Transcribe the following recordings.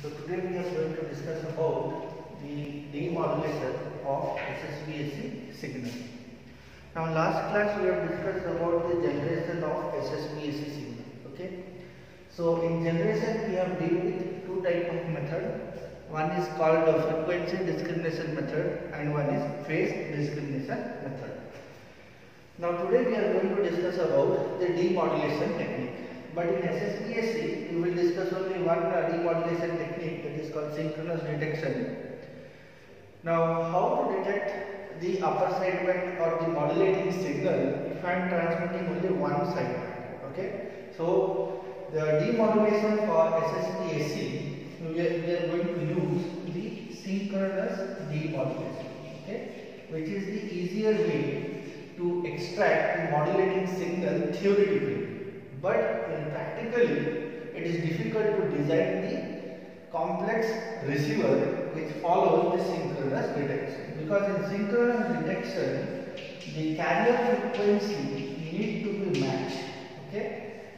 So today we are going to discuss about the demodulation of SSPAC signal. Now last class we have discussed about the generation of SSPAC signal. Okay. So in generation we have dealt with two types of method. One is called the frequency discrimination method and one is phase discrimination method. Now today we are going to discuss about the demodulation technique. But in SSPAC, we will discuss only one demodulation technique, that is called synchronous detection. Now, how to detect the upper sideband or the modulating signal if I am transmitting only one sideband? Okay. So, the demodulation for SSPAC, we are going to use the synchronous demodulation, okay, which is the easier way to extract the modulating signal theoretically. But practically, it is difficult to design the complex receiver which follows the synchronous detection. Because in synchronous detection, the carrier frequency need to be matched. Okay?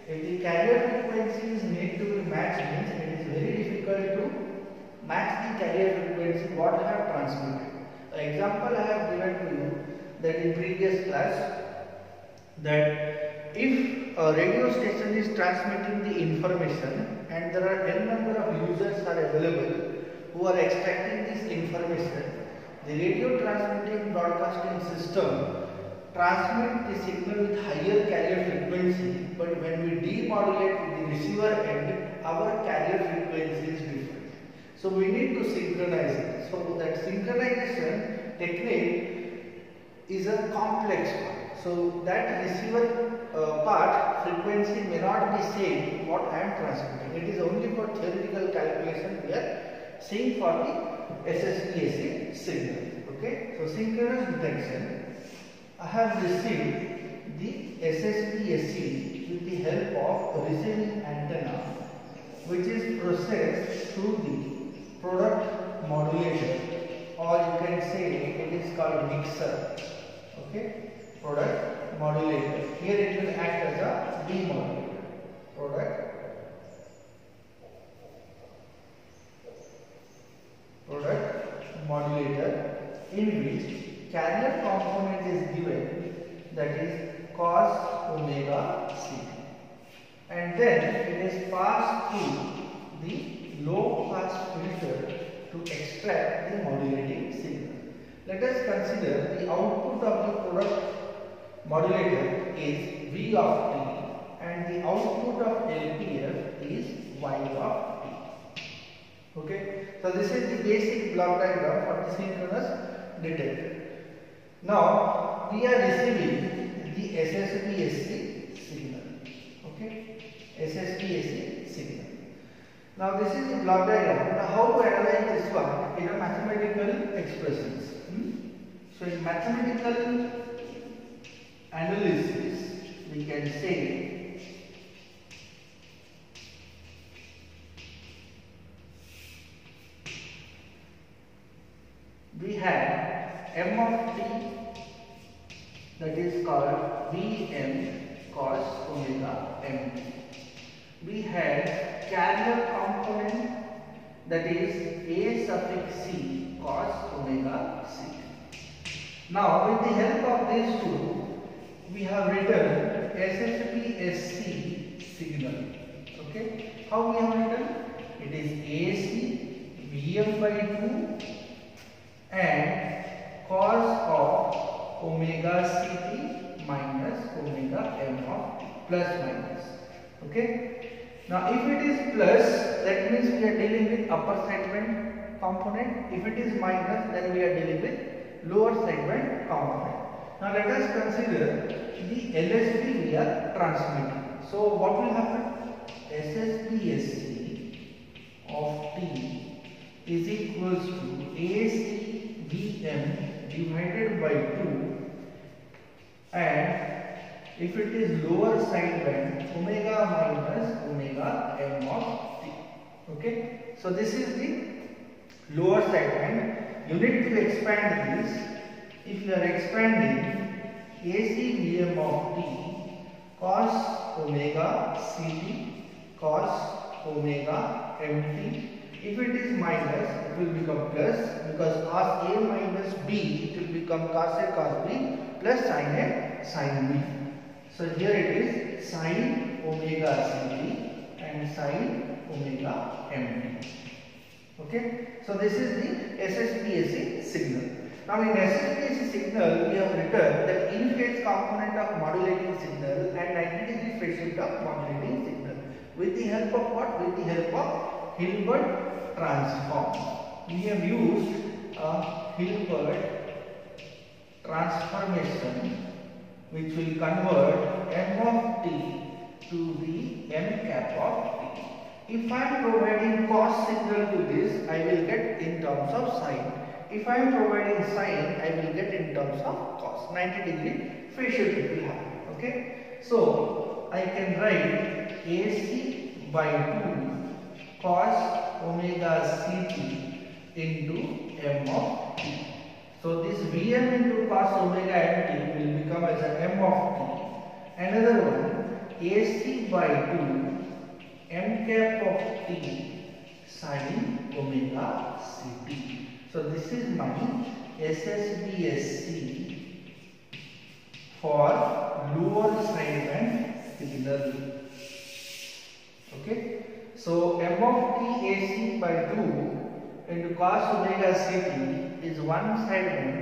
If the carrier frequencies need to be matched, means it is very difficult to match the carrier frequency what I have transmitted. An example I have given to you that in previous class, that if a radio station is transmitting the information and there are n number of users are available who are extracting this information, the radio transmitting broadcasting system transmit the signal with higher carrier frequency, but when we demodulate the receiver end, our carrier frequency is different. So we need to synchronize it. So that synchronization technique is a complex one. So that receiver part frequency may not be same what I am transmitting. It is only for theoretical calculation we are seeing for the SSPAC signal. Okay. So synchronous detection, I have received the SSPAC with the help of receiving antenna, which is processed through the product modulator, or you can say it is called mixer. Okay. Product modulator. Here it will act as a demodulator. Product modulator, in which carrier component is given, that is cos omega c, and then it is passed through the low pass filter to extract the modulating signal. Let us consider the output of the product modulator is V of t and the output of LPF is Y of t. Okay. So this is the basic block diagram for the synchronous detector. Now we are receiving the SSPAC signal. Okay. SSPAC signal. Now this is the block diagram. Now how to analyze this one in a mathematical expressions. So in mathematical analysis, we can say we have m of t, that is called Vm cos omega mt. We have carrier component, that is a suffix c cos omega c. Now with the help of these two, we have written SSPAC signal. Okay. How we have written? It is AC Vm by 2 and cos of omega Ct minus omega m of t, plus minus. Okay. Now if it is plus, that means we are dealing with upper sideband component. If it is minus, then we are dealing with lower sideband component. Now let us consider the LSB we are transmitting. So what will happen? SSPAC of T is equals to AC Vm divided by 2, and if it is lower sideband, omega minus omega m of t. Okay. So this is the lower sideband. You need to expand this. If you are expanding AC Vm of t cos omega Ct cos omega mt If it is minus, it will become plus, because cos A minus B, it will become cos A cos B plus sin A sin B. So here it is sin omega ct and sin omega mt. Okay, so this is the SSPAC signal. Now in SSPAC signal, we have written that in phase component of modulating signal and 90-degree phase shift of modulating signal. With the help of what? With the help of Hilbert transform. We have used a Hilbert transformation which will convert m of t to the m cap of t. If I am providing cos signal to this, I will get in terms of sine. If I am providing sine, I will get in terms of cos. 90-degree phase shift it will happen. Okay. So I can write AC by 2 cos omega ct into m of t. So this Vm into cos omega mt will become as a m of t. Another one, AC by 2 m cap of t sin omega ct. So this is my SSBSC for lower sideband signal. Okay. So m of t AC by 2 into cos omega ct is one sideband,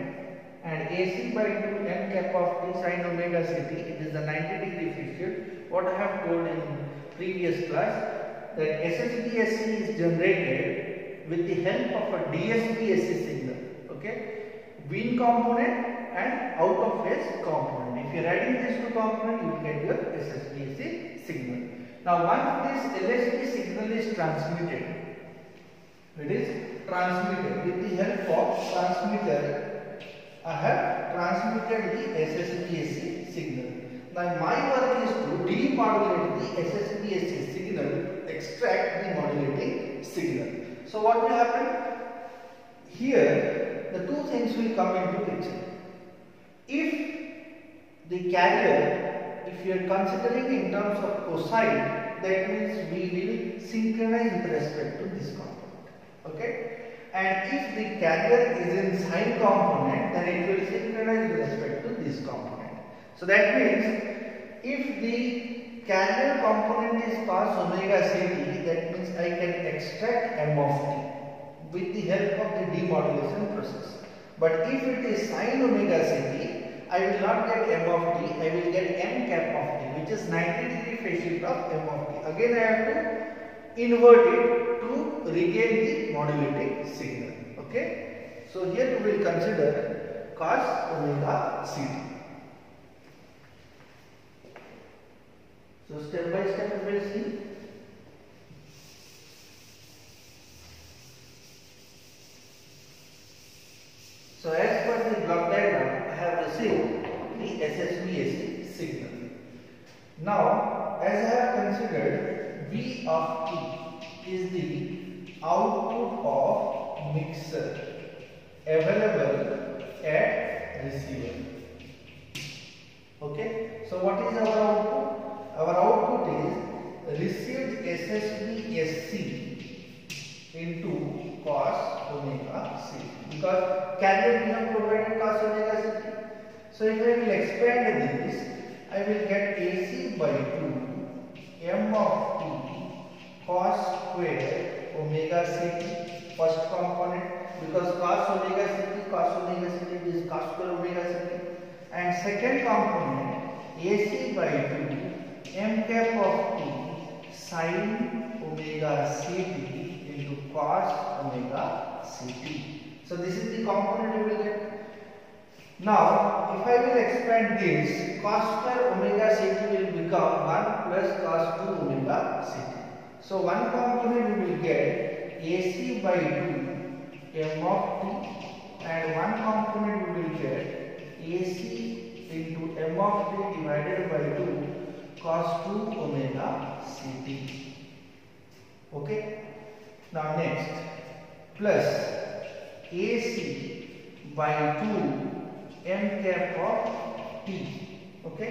and AC by 2 m cap of t sin omega ct, it is the 90-degree phase shift. What I have told in previous class, that SSBSC is generated with the help of a DSBSC signal. Okay, Wien component and out of phase component. If you are adding these two components, you will get your SSBSC signal. Now once this LSB signal is transmitted, it is transmitted with the help of transmitter. I have transmitted the SSBSC signal. Now my work is to demodulate the SSBSC signal, extract the modulating signal. So what will happen? Here the two things will come into picture. If the carrier, if you are considering in terms of cosine, that means we will synchronize with respect to this component. Okay? And if the carrier is in sine component, then it will synchronize with respect to this component. So that means if the carrier component is cos omega ct, that means I can extract m of t with the help of the demodulation process. But if it is sin omega ct, I will not get m of t, I will get m cap of t, which is 90-degree phase shift of m of t. Again I have to invert it to regain the modulating signal. Okay. So here we will consider cos omega ct. So step by step we will see. So as per the block diagram, I have received the SSBSC signal. Now as I have considered, V of t is the output of mixer available at receiver. Okay. So what is our output? Our output is received SSBSC into cos omega ct, because carrier we have provided cos omega ct. So if I will expand this, I will get AC by 2 m of t cos square omega ct, first component, because cos omega ct is cos square omega ct, and second component AC by 2 m cap of t sin omega ct into cos omega ct. So this is the component you will get. Now if I will expand this, cos square omega ct will become 1 plus cos 2 omega ct. So one component you will get AC by 2 m of t, and one component you will get AC into m of t divided by 2 cos 2 omega ct. Okay. Now next, plus AC by 2 m cap of t. Okay.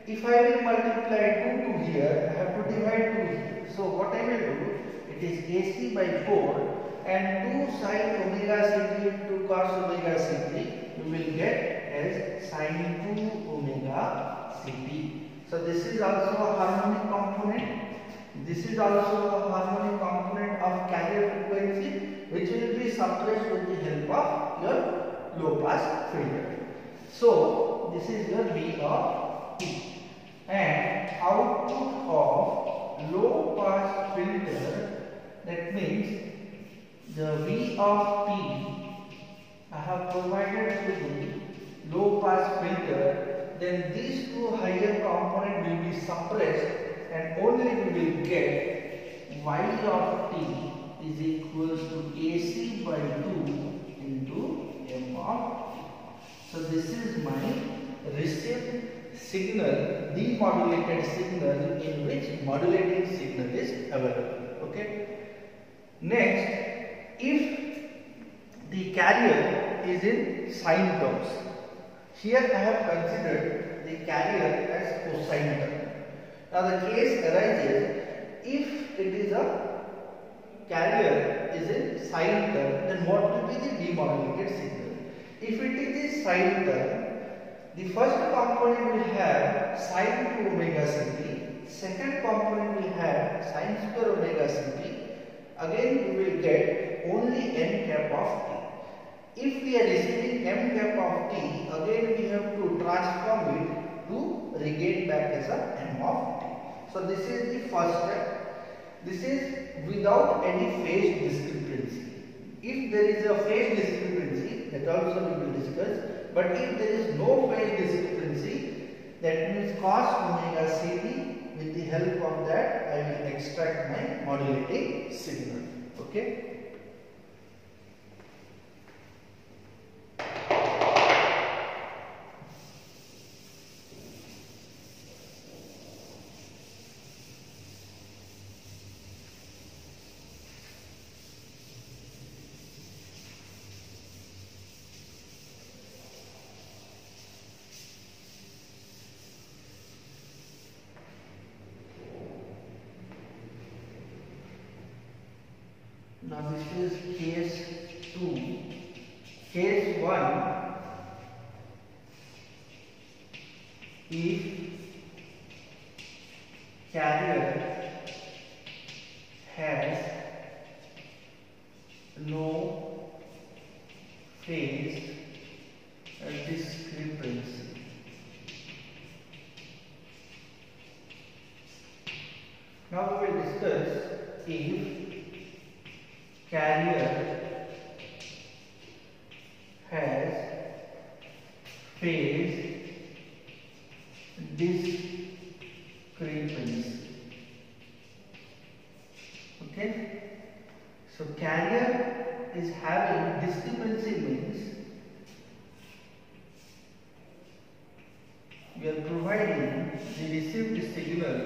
If I will multiply 2 to here, I have to divide 2 here. So what I will do, it is AC by 4 and 2 sin omega ct into cos omega ct we will get as sin 2 omega ct. So this is also a harmonic component. This is also a harmonic component of carrier frequency which will be suppressed with the help of your low pass filter. So this is your V of t, and output of low pass filter, that means the V of t I have provided to the low pass filter, then these two higher components will be suppressed and only we will get Y of t is equals to AC by 2 into M of t. So this is my received signal, demodulated signal, in which modulating signal is available. Okay. Next, if the carrier is in sine terms, here I have considered the carrier as cosine term. Now the case arises, if it is a carrier is in sine term, then what will be the demodulated signal? If it is the sine term, the first component will have sin 2 omega ct, second component will have sin square omega ct. Again we will get only n cap of t. If we are receiving m cap of t, again we have to transform it to regain back as a m of t. So this is the first step. This is without any phase discrepancy. If there is a phase discrepancy, that also we will discuss. But if there is no phase discrepancy, that means cos omega ct, with the help of that I will extract my modulating signal. Okay. Now this is case 2. Case 1, if carrier has no phase discrepancy. Now we will discuss if carrier has phase discrepancy. Okay, so carrier is having discrepancy, means we are providing the received signal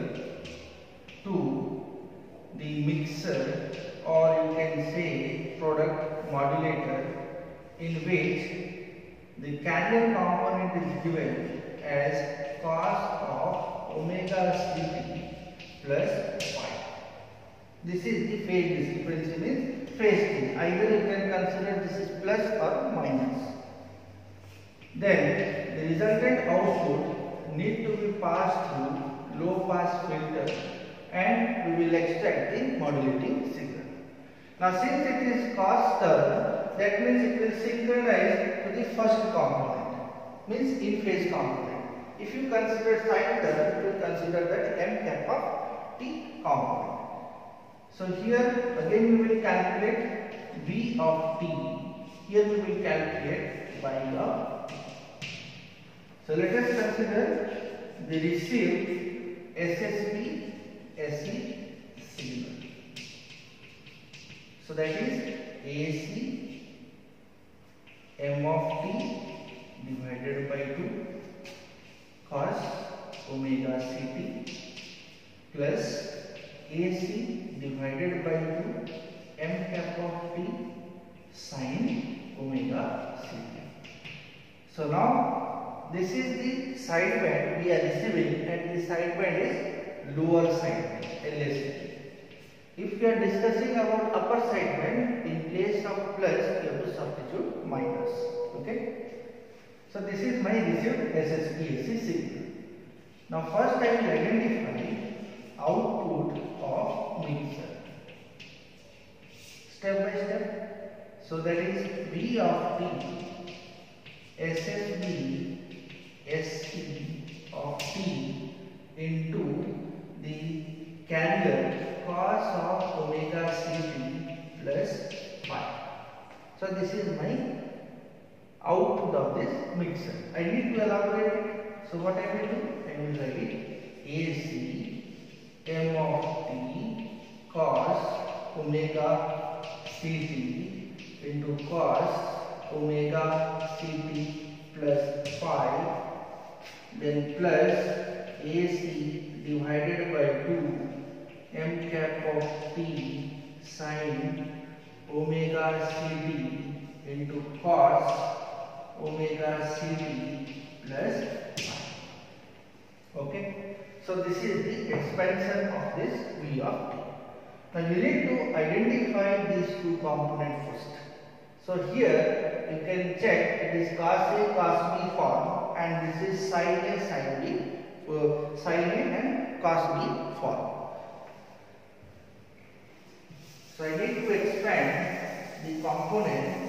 to the mixer, or you can say product modulator, in which the carrier component is given as cos of omega ct plus phi. This is the phase discrepancy, means phase change. Either you can consider this is plus or minus. Then the resultant output need to be passed through low pass filter, and we will extract the modulating signal. Now since it is cos term, that means it will synchronize to the first component, means in phase component. If you consider sine term, you will consider that m cap of t component. So here again we will calculate V of t. Here we will calculate Y of t. So let us consider the received SSB SE signal. So that is AC m of t divided by 2 cos omega ct plus AC divided by 2 m cap of t sin omega ct. So now this is the sideband we are receiving, and the sideband is lower sideband, LSB. If we are discussing about upper segment, in place of plus you have to substitute minus. Okay. So this is my received SSPAC signal. Now first I will identify output of mixer. Step by step. So that is V of t SSB SE of t into the carrier cos of omega ct plus phi. So this is my output of this mixer. I need to elaborate it. So what I will do? I will write it AC m of t cos omega ct into cos omega ct plus phi, then plus AC divided by 2 m cap of t sin omega ct into cos omega ct plus phi. Okay. So this is the expansion of this V of t. Now you need to identify these two components first. So here you can check it is cos A cos B form and this is sin A sin B, sin A and cos B form. So I need to expand the component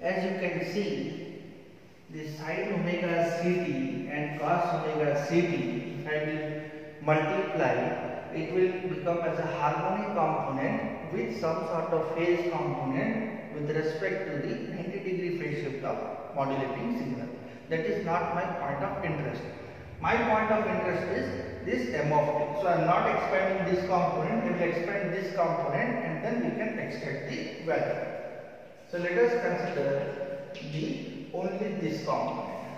as you can see, the sin omega ct and cos omega ct, if I will multiply, it will become as a harmonic component with some sort of phase component with respect to the 90-degree phase shift of modulating signal. That is not my point of interest. My point of interest is this m of t. So I am not expanding this component, we will expand this component and then we can extract the value. So let us consider only this component.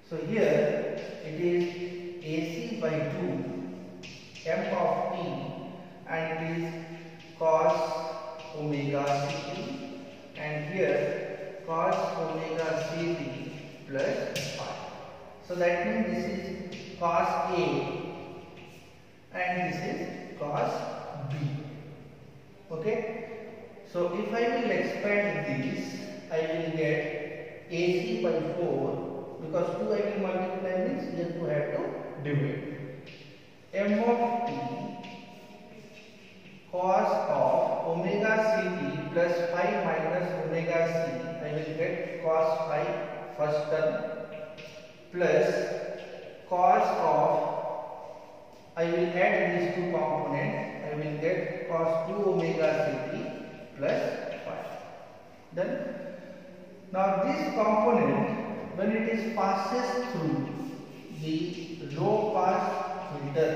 So here it is AC by 2 m of t and it is cos omega ct and here cos omega ct plus phi. So that means this is cos A and this is cos B. Okay. So if I will expand this, I will get AC by 4 because 2 I will multiply means here 2 I have to divide. M of t cos of omega ct plus phi minus omega c, I will get cos phi first term plus cos of, I will add these two components, I will get cos 2 omega ct plus phi. Then now this component, when it is passes through the low pass filter,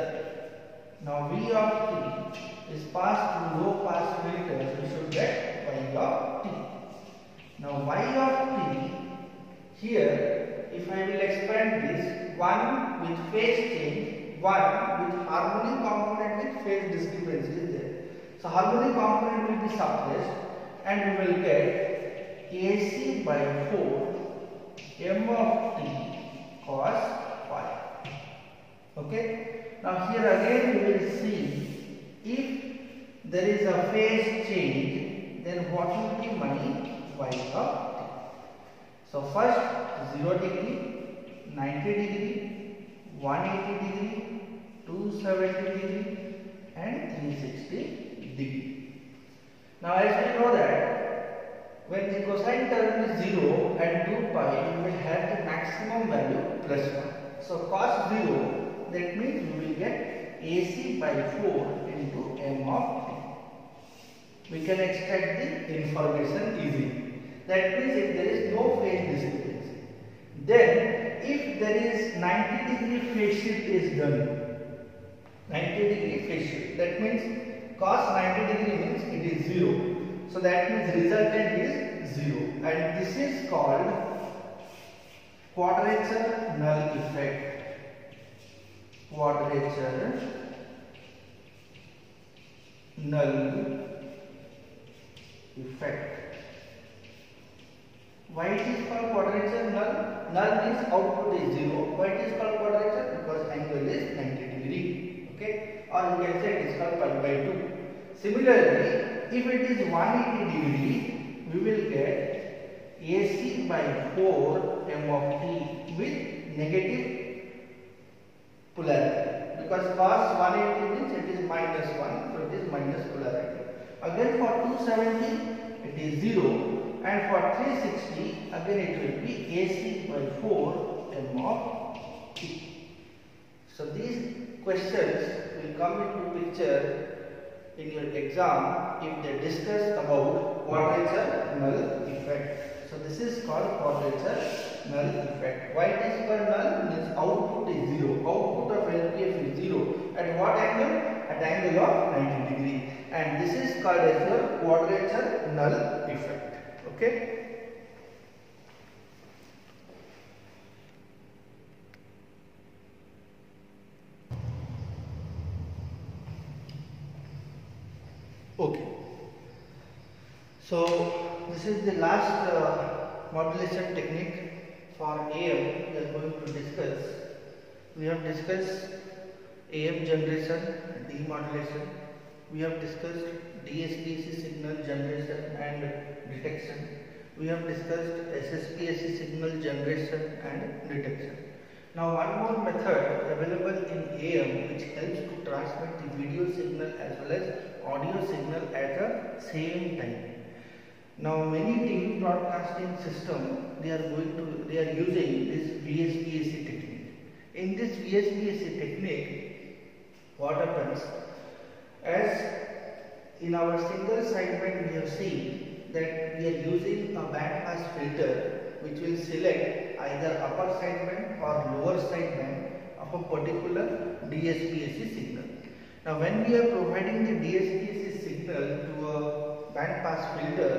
now V of t is passed through low pass filter, we should get Y of t. Now Y of t, here if I will expand this, one with phase change, one with harmonic component with phase discrepancy is there. So harmonic component will be suppressed and we will get AC by 4 m of t cos phi. Okay. Now here again we will see if there is a phase change, then what will be my Y of t. So first 0 degree, 90 degree, 180 degree, 270 degree and 360 degree. Now as we know that when the cosine term is 0 and 2 pi, we will have the maximum value plus 1. So cos 0, that means we will get AC by 4 into m of t. We can extract the information easily. That means if there is no phase discrepancy, then if there is 90 degree phase shift is done, 90 degree phase shift, that means cos 90 degree means it is 0. So that means resultant is 0 and this is called quadrature null effect. quadrature null effect. Why it is called quadrature null? Null means output is 0. Why it is called quadrature? Because angle is 90 degree. Okay, or you can say it is called pi by 2. Similarly, if it is 180 degree, we will get AC by 4 m of t with negative polarity. Because cos 180 means it is minus 1, so it is minus polarity. Again for 270 it is 0, and for 360 again it will be AC by 4 m of t. So these questions will come into picture in your exam if they discuss about quadrature null effect. So this is called quadrature null effect. Why it is called null? Means output is 0. Output of LPF is 0. At what angle? At angle of 90 degree. And this is called as your quadrature null effect. Okay. Okay. So this is the last modulation technique for AM we are going to discuss. We have discussed AM generation, demodulation. We have discussed DSPAC signal generation and detection. We have discussed SSPAC signal generation and detection. Now one more method available in AM which helps to transmit the video signal as well as audio signal at the same time. Now many TV broadcasting system they are using this VSPAC technique. In this VSPAC technique, what happens? As in our single sideband we have seen that we are using a band pass filter which will select either upper sideband or lower sideband of a particular DSPAC signal. Now when we are providing the DSPAC signal to a band pass filter,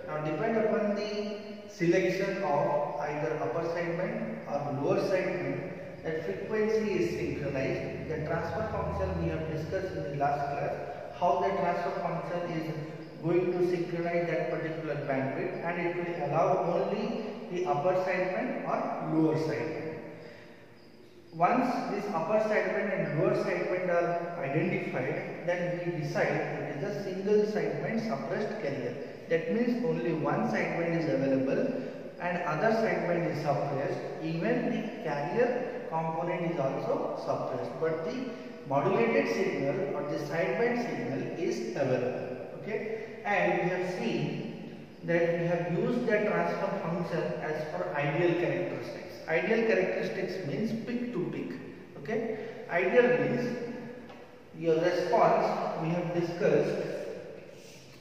now depend upon the selection of either upper sideband or lower sideband, that frequency is synchronized. The transfer function we have discussed in the last class, how the transfer function is going to synchronize that particular bandwidth, and it will allow only the upper sideband or lower sideband. Once this upper sideband and lower sideband are identified, then we decide it is a single sideband suppressed carrier. That means only one sideband is available and other sideband is suppressed. Even the carrier component is also suppressed, but the modulated signal or the sideband signal is available. Okay, and we have seen that we have used the transfer function as per ideal characteristics. Ideal characteristics means peak to peak. Okay, ideal means your response we have discussed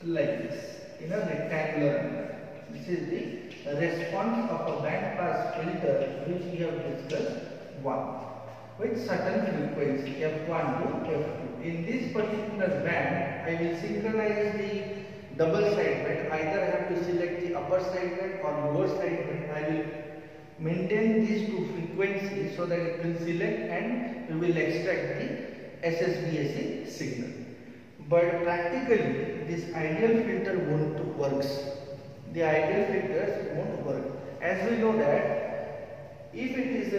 like this in a rectangular manner. This is the response of a band pass filter which we have discussed 1 with certain frequency f1 to f2. In this particular band, I will synchronize the double sideband. Either I have to select the upper sideband or lower sideband. I will maintain these two frequencies so that it will select and we will extract the SSPAC signal. But practically, this ideal filter won't work. The ideal filters won't work. As we know that if it is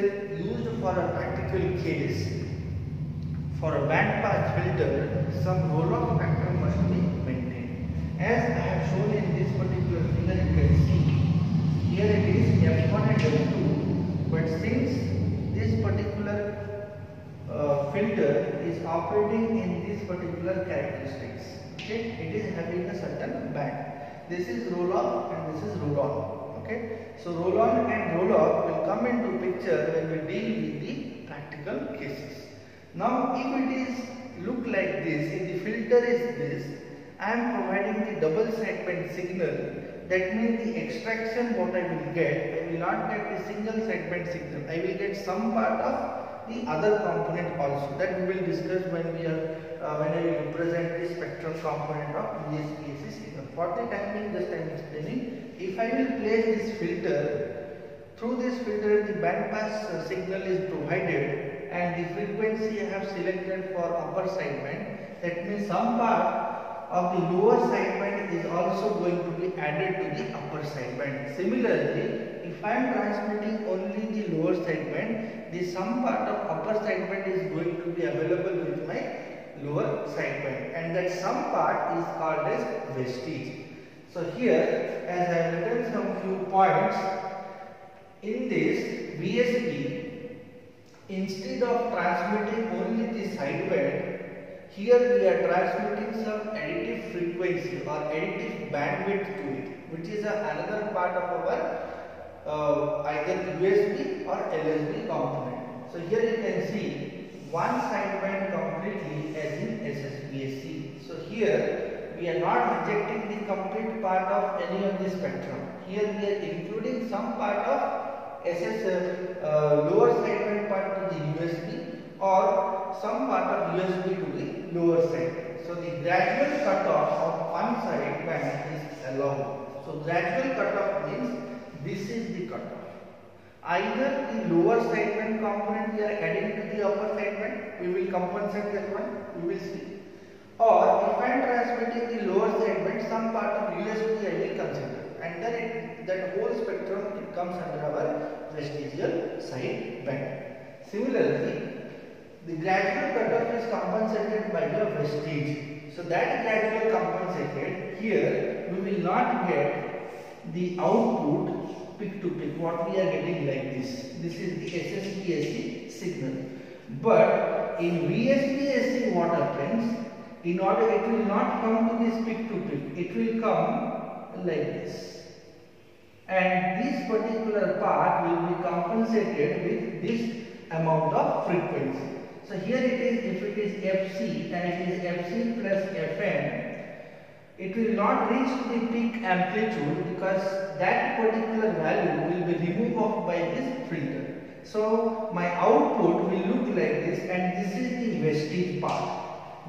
used for a practical case, for a band pass filter, some roll-off factor must be maintained. As I have shown in this particular figure, you can see here it is f1 and f2, but since this particular filter is operating in this particular characteristics, okay, it is having a certain band. This is roll off and this is roll on. Okay, so roll on and roll off will come into picture when we deal with the practical cases. Now, if it is look like this, if the filter is this, I am providing the double sideband signal. That means the extraction what I will get, I will not get the single sideband signal. I will get some part of the other component also. That we will discuss when we are when I will represent the spectral component of VSPAC signal. For the time being, just I am explaining. If I will place this filter, through this filter the band pass signal is provided and the frequency I have selected for upper sideband. That means some part of the lower sideband is also going to be added to the upper sideband. Similarly, if I am transmitting only the lower sideband, the some part of upper sideband is going to be available with my lower sideband, and that some part is called as vestige. So here, as I have written some few points, in this VSB, instead of transmitting only the sideband, here we are transmitting some additive frequency or additive bandwidth to it, which is another part of our either USB or LSB component. So here you can see one sideband completely as in SSPSC. So here we are not rejecting the complete part of any of the spectrum. Here we are including some part of lower sideband part to the USB or some part of USB to the lower side. So the gradual cutoff of one sideband is allowed. So gradual cutoff means this is the cutoff. Either the lower sideband component we are adding to the upper sideband, we will compensate that one, we will see. Or if I am transmitting the lower sideband, some part of USB I will consider, and then that whole spectrum it comes under our vestigial sideband. Similarly, the gradual cutoff is compensated by the vestige. So that gradual compensated, here we will not get the output peak to peak, what we are getting like this. This is the SSPSC signal. But in VSPSC what happens, in order it will not come to this peak to peak, it will come like this. And this particular part will be compensated with this amount of frequency. So here it is, if it is Fc and it is Fc plus Fn, it will not reach to the peak amplitude because that particular value will be removed off by this filter. So my output will look like this, and this is the vestige part.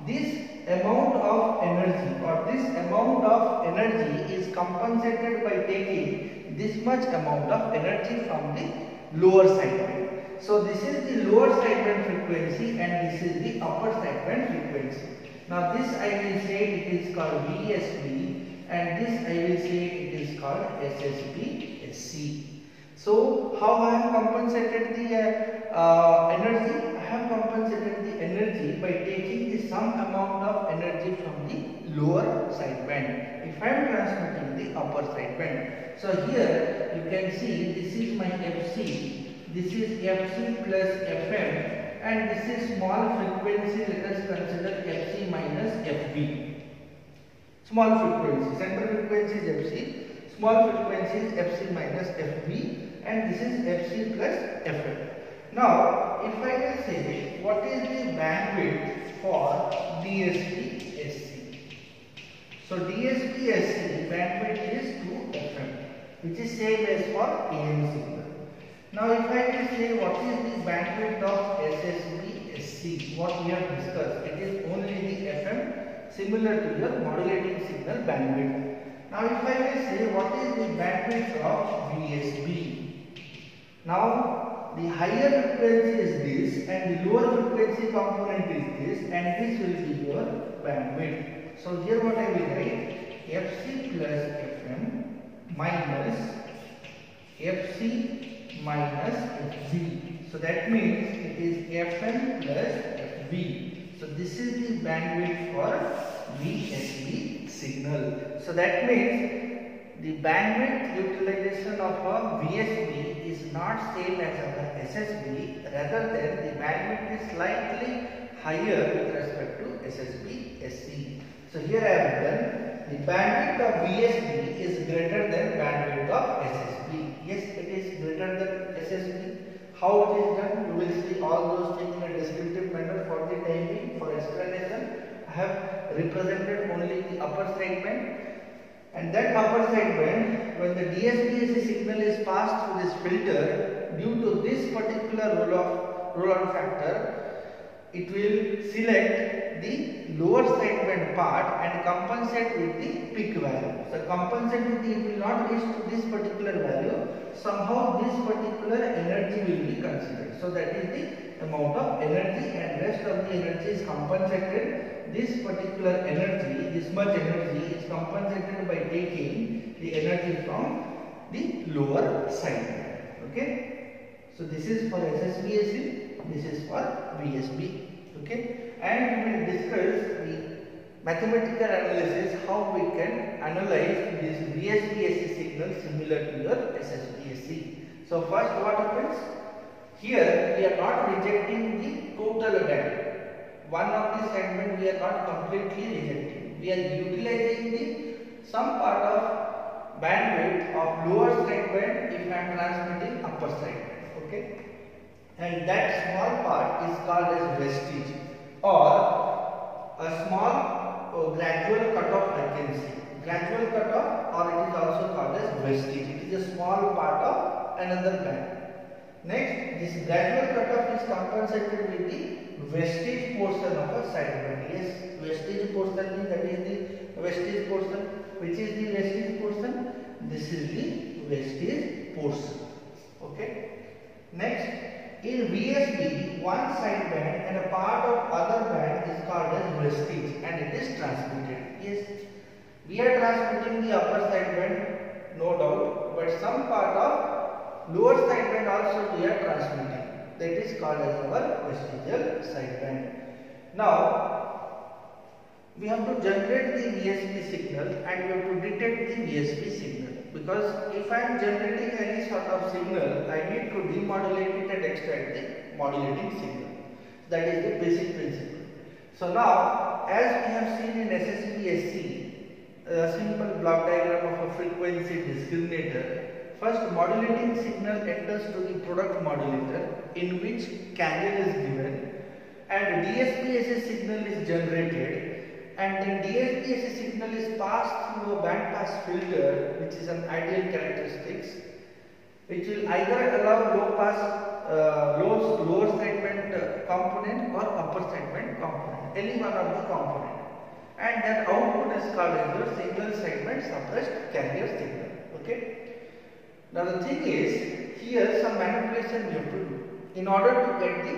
This amount of energy or this amount of energy is compensated by taking this much amount of energy from the lower sideband. So this is the lower sideband frequency and this is the upper sideband frequency. Now this I will say it is called VSB and this I will say it is called SSPSC. So how I have compensated the energy? I have compensated the energy by taking the some amount of energy from the lower sideband if I am transmitting the upper sideband. So here you can see this is my Fc. This is Fc plus Fm and this is small frequency, let us consider Fc minus Fb. Small frequency, central frequency is Fc, small frequency is Fc minus Fb and this is Fc plus Fm. Now if I can say what is the bandwidth for DSP-SC. So DSP-SC bandwidth is 2FM, which is same as for AM signal. Now if I can say what is the bandwidth of SSB-SC, what we have discussed, it is only the FM similar to your modulating signal bandwidth. Now if I can say what is the bandwidth of VSB. Now the higher frequency is this and the lower frequency component is this and this will be your bandwidth. So here what I will write, Fc plus Fm minus Fc minus Fb. So that means it is Fn plus Fb. So this is the bandwidth for VSB signal. So that means the bandwidth utilization of a VSB is not same as our SSB, rather than the bandwidth is slightly higher with respect to SSB-SC. So here I have done the bandwidth of VSB is greater than bandwidth of SSB. Yes, it is greater than SSB. How it is done? You will see all those things in a descriptive manner. For the time being, for explanation, I have represented only the upper sideband. And that upper sideband, when the DSP-SC signal is passed through this filter, due to this particular roll-on factor, it will select the lower sideband part and compensate with the peak value. So compensate with the, it will not reach to this particular value. Somehow this particular energy will be considered. So that is the amount of energy, and rest of the energy is compensated. This particular energy, this much energy is compensated by taking the energy from the lower sideband. Okay. So this is for SSVAC, this is for VSB. Okay, and we will discuss the mathematical analysis, how we can analyze this VSB-AC signal similar to your SSB-AC. So first what happens? Here we are not rejecting the total band. One of the segment we are not completely rejecting. We are utilizing the some part of bandwidth of lower sideband if I am transmitting upper sideband. Okay. And that small part is called as vestige, or a small gradual cutoff I can say. Gradual cutoff, or it is also called as vestige. It is a small part of another band. Next, this gradual cutoff is compensated with the vestige portion of a sideband. Yes, vestige portion means that is the vestige portion. Which is the vestige portion? This is the vestige portion. Okay. Next, in VSB, one sideband and a part of other band is called as vestige, and it is transmitted. Yes, we are transmitting the upper sideband, no doubt, but some part of lower sideband also we are transmitting. That is called as our vestigial sideband. Now, we have to generate the VSB signal and we have to detect the VSB signal. Because if I am generating any sort of signal, I need to demodulate it and extract the modulating signal. That is the basic principle. So now, as we have seen in SSB-SC, a simple block diagram of a frequency discriminator. First, modulating signal enters to the product modulator, in which carrier is given, and DSP-AC signal is generated. And then DSP-AC signal is passed through a band pass filter, which is an ideal characteristics, which will either allow low pass, lower sideband component or upper sideband component, any one of the component. And that output is called as your single sideband suppressed carrier signal. Okay. Now the thing is, here some manipulation we have to do in order to get the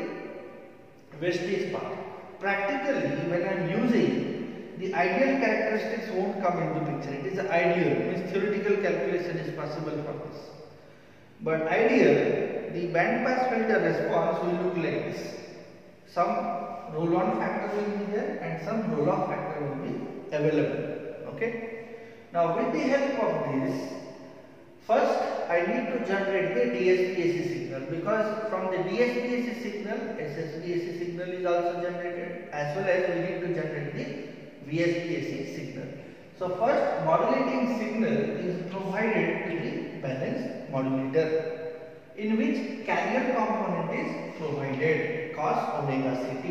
vestige part. Practically, when I am using, the ideal characteristics won't come into picture. It is ideal, means theoretical calculation is possible for this. But ideal, the band pass filter response will look like this. Some roll-on factor will be there and some roll-off factor will be available. Okay. Now with the help of this, first I need to generate the DSP-AC signal, because from the DSP-AC signal, SSB-AC signal is also generated, as well as we need to generate the VSB-AC signal. So first, modulating signal is provided to the balanced modulator, in which carrier component is provided, cos omega ct.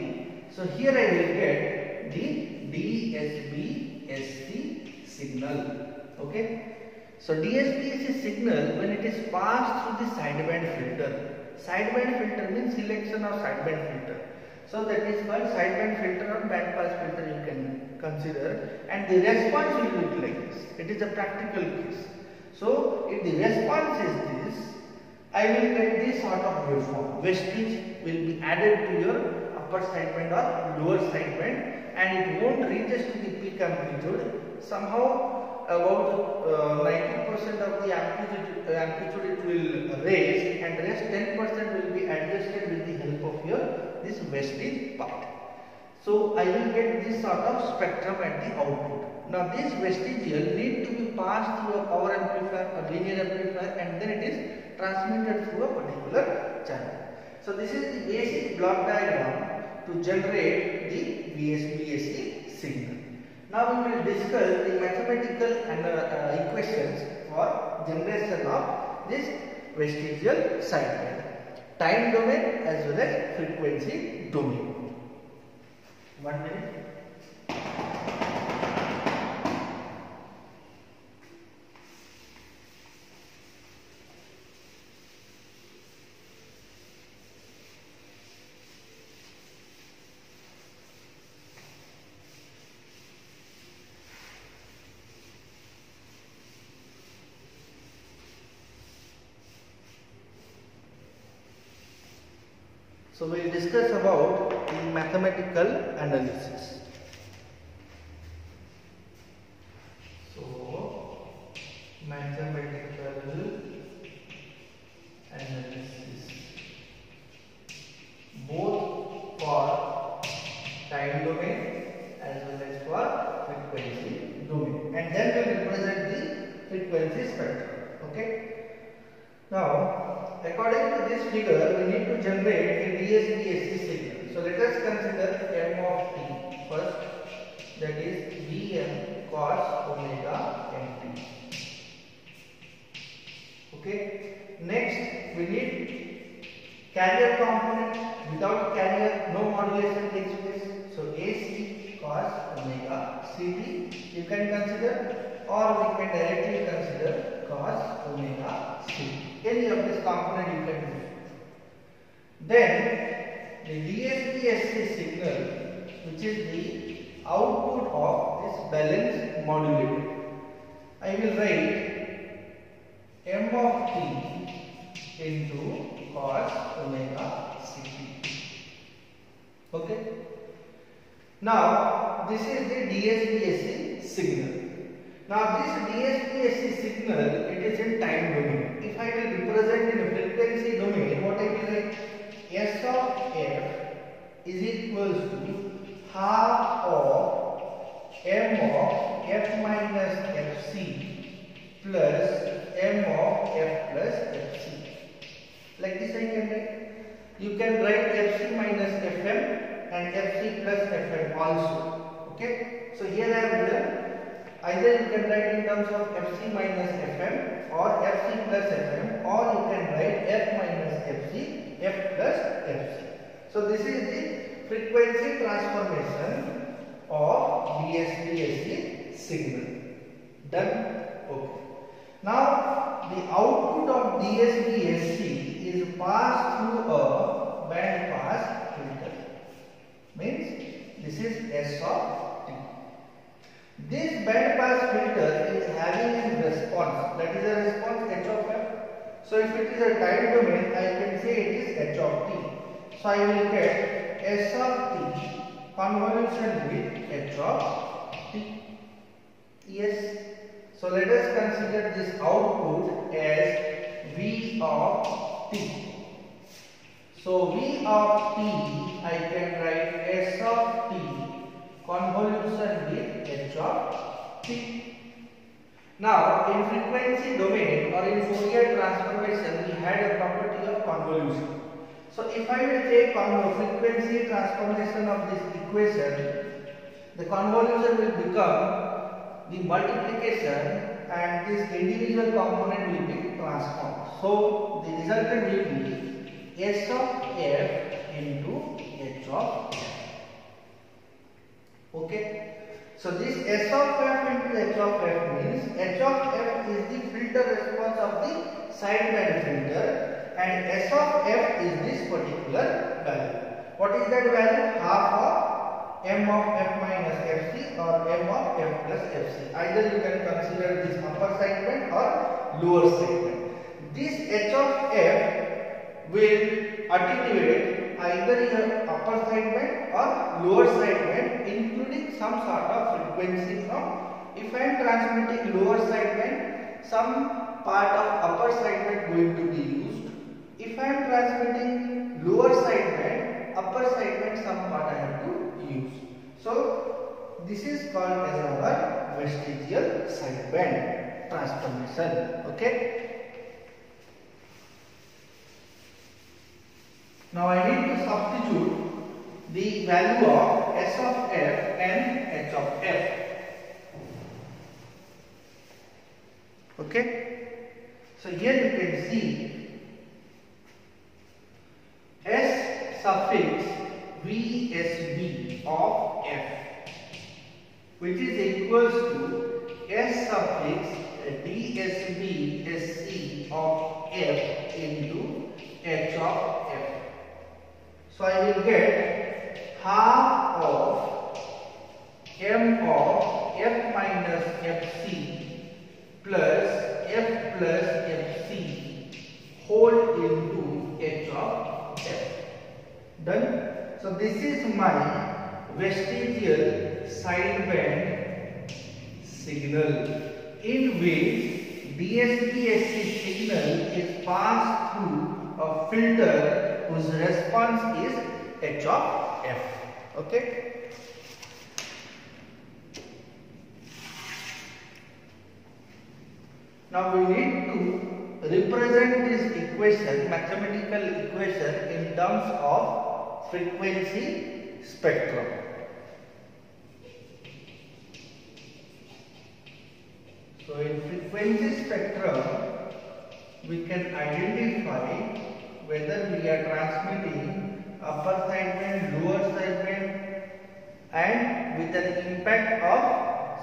So here I will get the DSB-SC signal. Okay. So DSP-AC signal, when it is passed through the sideband filter. Sideband filter means selection of sideband filter. So that is called sideband filter or band pass filter you can consider, and the response will look like this. It is a practical case. So if the response is this, I will get this sort of waveform. Vestige will be added to your upper sideband or lower sideband, and it won't reach us to the peak amplitude. Somehow about 90% of the amplitude it will raise, and rest 10% will be adjusted with the help of your this vestige part. So I will get this sort of spectrum at the output. Now this vestigial need to be passed through a power amplifier or linear amplifier, and then it is transmitted through a particular channel. So this is the basic block diagram to generate the VSB-AC signal. Now we will discuss the mathematical equations for generation of this vestigial sideband, time domain as well as frequency domain. 1 minute. So we will discuss about the mathematical analysis. So mathematical analysis, both for time domain as well as for frequency domain, and then we will represent the frequency spectrum. Okay. Now, according to this figure, we need to generate a DSP-AC signal. So let us consider m of t first, that is Vm cos omega nt. Okay. Next, we need carrier component. Without carrier, no modulation takes place. So AC cos omega ct you can consider, or we can directly consider cos omega ct. Any of this component you can do. Then the DSP-AC signal, which is the output of this balanced modulator, I will write m of t into cos omega ct. Okay. Now this is the DSP-AC signal. Now this DSP-AC signal, it is in time domain. If I will represent in a frequency domain, what I will write? S of f is equals to half of m of f minus fc plus m of f plus fc. Like this I can write. You can write fc minus fm and fc plus fm also. Okay. So here I have written, either you can write in terms of fc minus fm or fc plus fm, or you can write f minus fc, f plus fc. So this is the frequency transformation of DSP-AC signal. Done? Okay. Now the output of DSP-AC is passed through a band pass filter. Means this is S of t. This band pass filter is having a response, that is a response h of f. So if it is a time domain, I can say it is h of t. So I will get S of t convolution with h of t. Yes. So let us consider this output as V of t. So V of t, I can write S of t convolution with h of t. Now in frequency domain or in Fourier transformation, we had a property of convolution. So if I will take frequency transformation of this equation, the convolution will become the multiplication and this individual component will be transformed. So the resultant will be S of f into h of f. Okay. So this S of f into h of f means h of f is the filter response of the sideband filter, and S of f is this particular value. What is that value? Half of m of f minus fc or m of f plus fc. Either you can consider this upper sideband or lower sideband. This h of f will attenuate either your upper sideband or lower sideband, including some sort of frequency from. If I am transmitting lower sideband, some part of upper sideband going to be used. If I am transmitting lower sideband, upper sideband, some part I have to use. So this is called as our vestigial sideband transformation. Okay. Now I need to substitute the value of S of f and h of f. Okay. So here you can see S suffix VSB of f, which is equals to S suffix DSB SC of f into h of f. So I will get half of m of f minus fc plus f plus fc whole into h of f. Done. So this is my vestigial sideband signal, in which DSP-SC signal is passed through a filter whose response is H of f. Okay. Now we need to represent this equation, mathematical equation, in terms of frequency spectrum. So in frequency spectrum, we can identify whether we are transmitting upper sideband, lower sideband, and with an impact of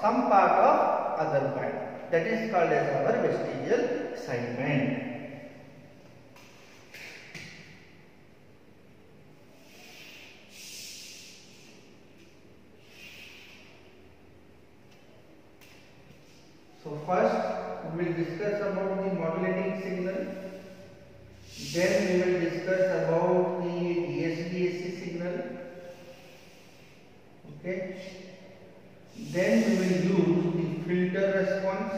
some part of other band. That is called as our vestigial sideband. So first we will discuss about the modulating signal. Then we will discuss about the DSP-SC signal. Okay. Then we will use the filter response.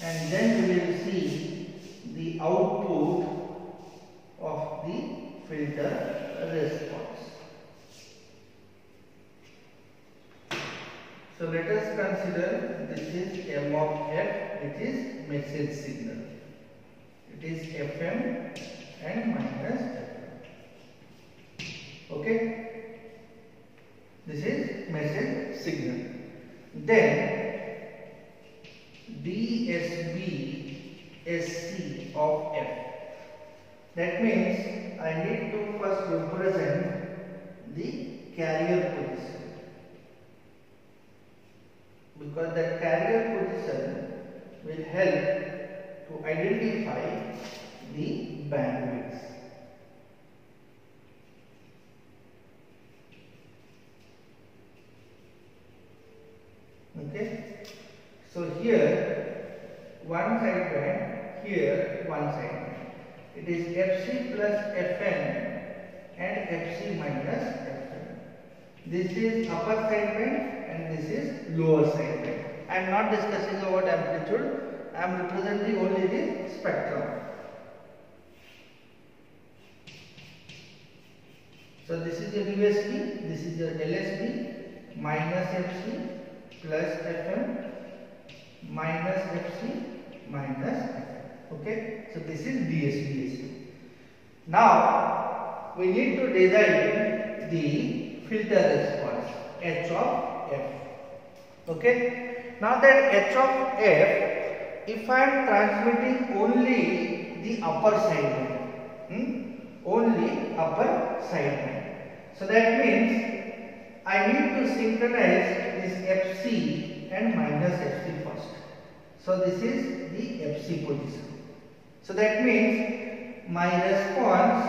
And then we will see the output of the filter response. So let us consider this is M of f, which is message signal. It is FM and minus FM. Okay, this is message signal. Then DSP SC of f. That means I need to first represent the carrier position, because that carrier position will help to identify the bandwidth. Okay, so here one sideband, here one sideband. It is Fc plus Fn and Fc minus Fn. This is upper sideband and this is lower sideband. I am not discussing about amplitude. I am representing only the spectrum. So this is your USP, this is your LSB, minus Fc plus Fm minus Fc minus Fm. Okay, so this is DSP-SC. Now we need to design the filter response H of f. Okay, now that H of f, if I am transmitting only the upper sideband, only upper sideband, so that means I need to synchronize this Fc and minus Fc first. So this is the Fc position. So that means my response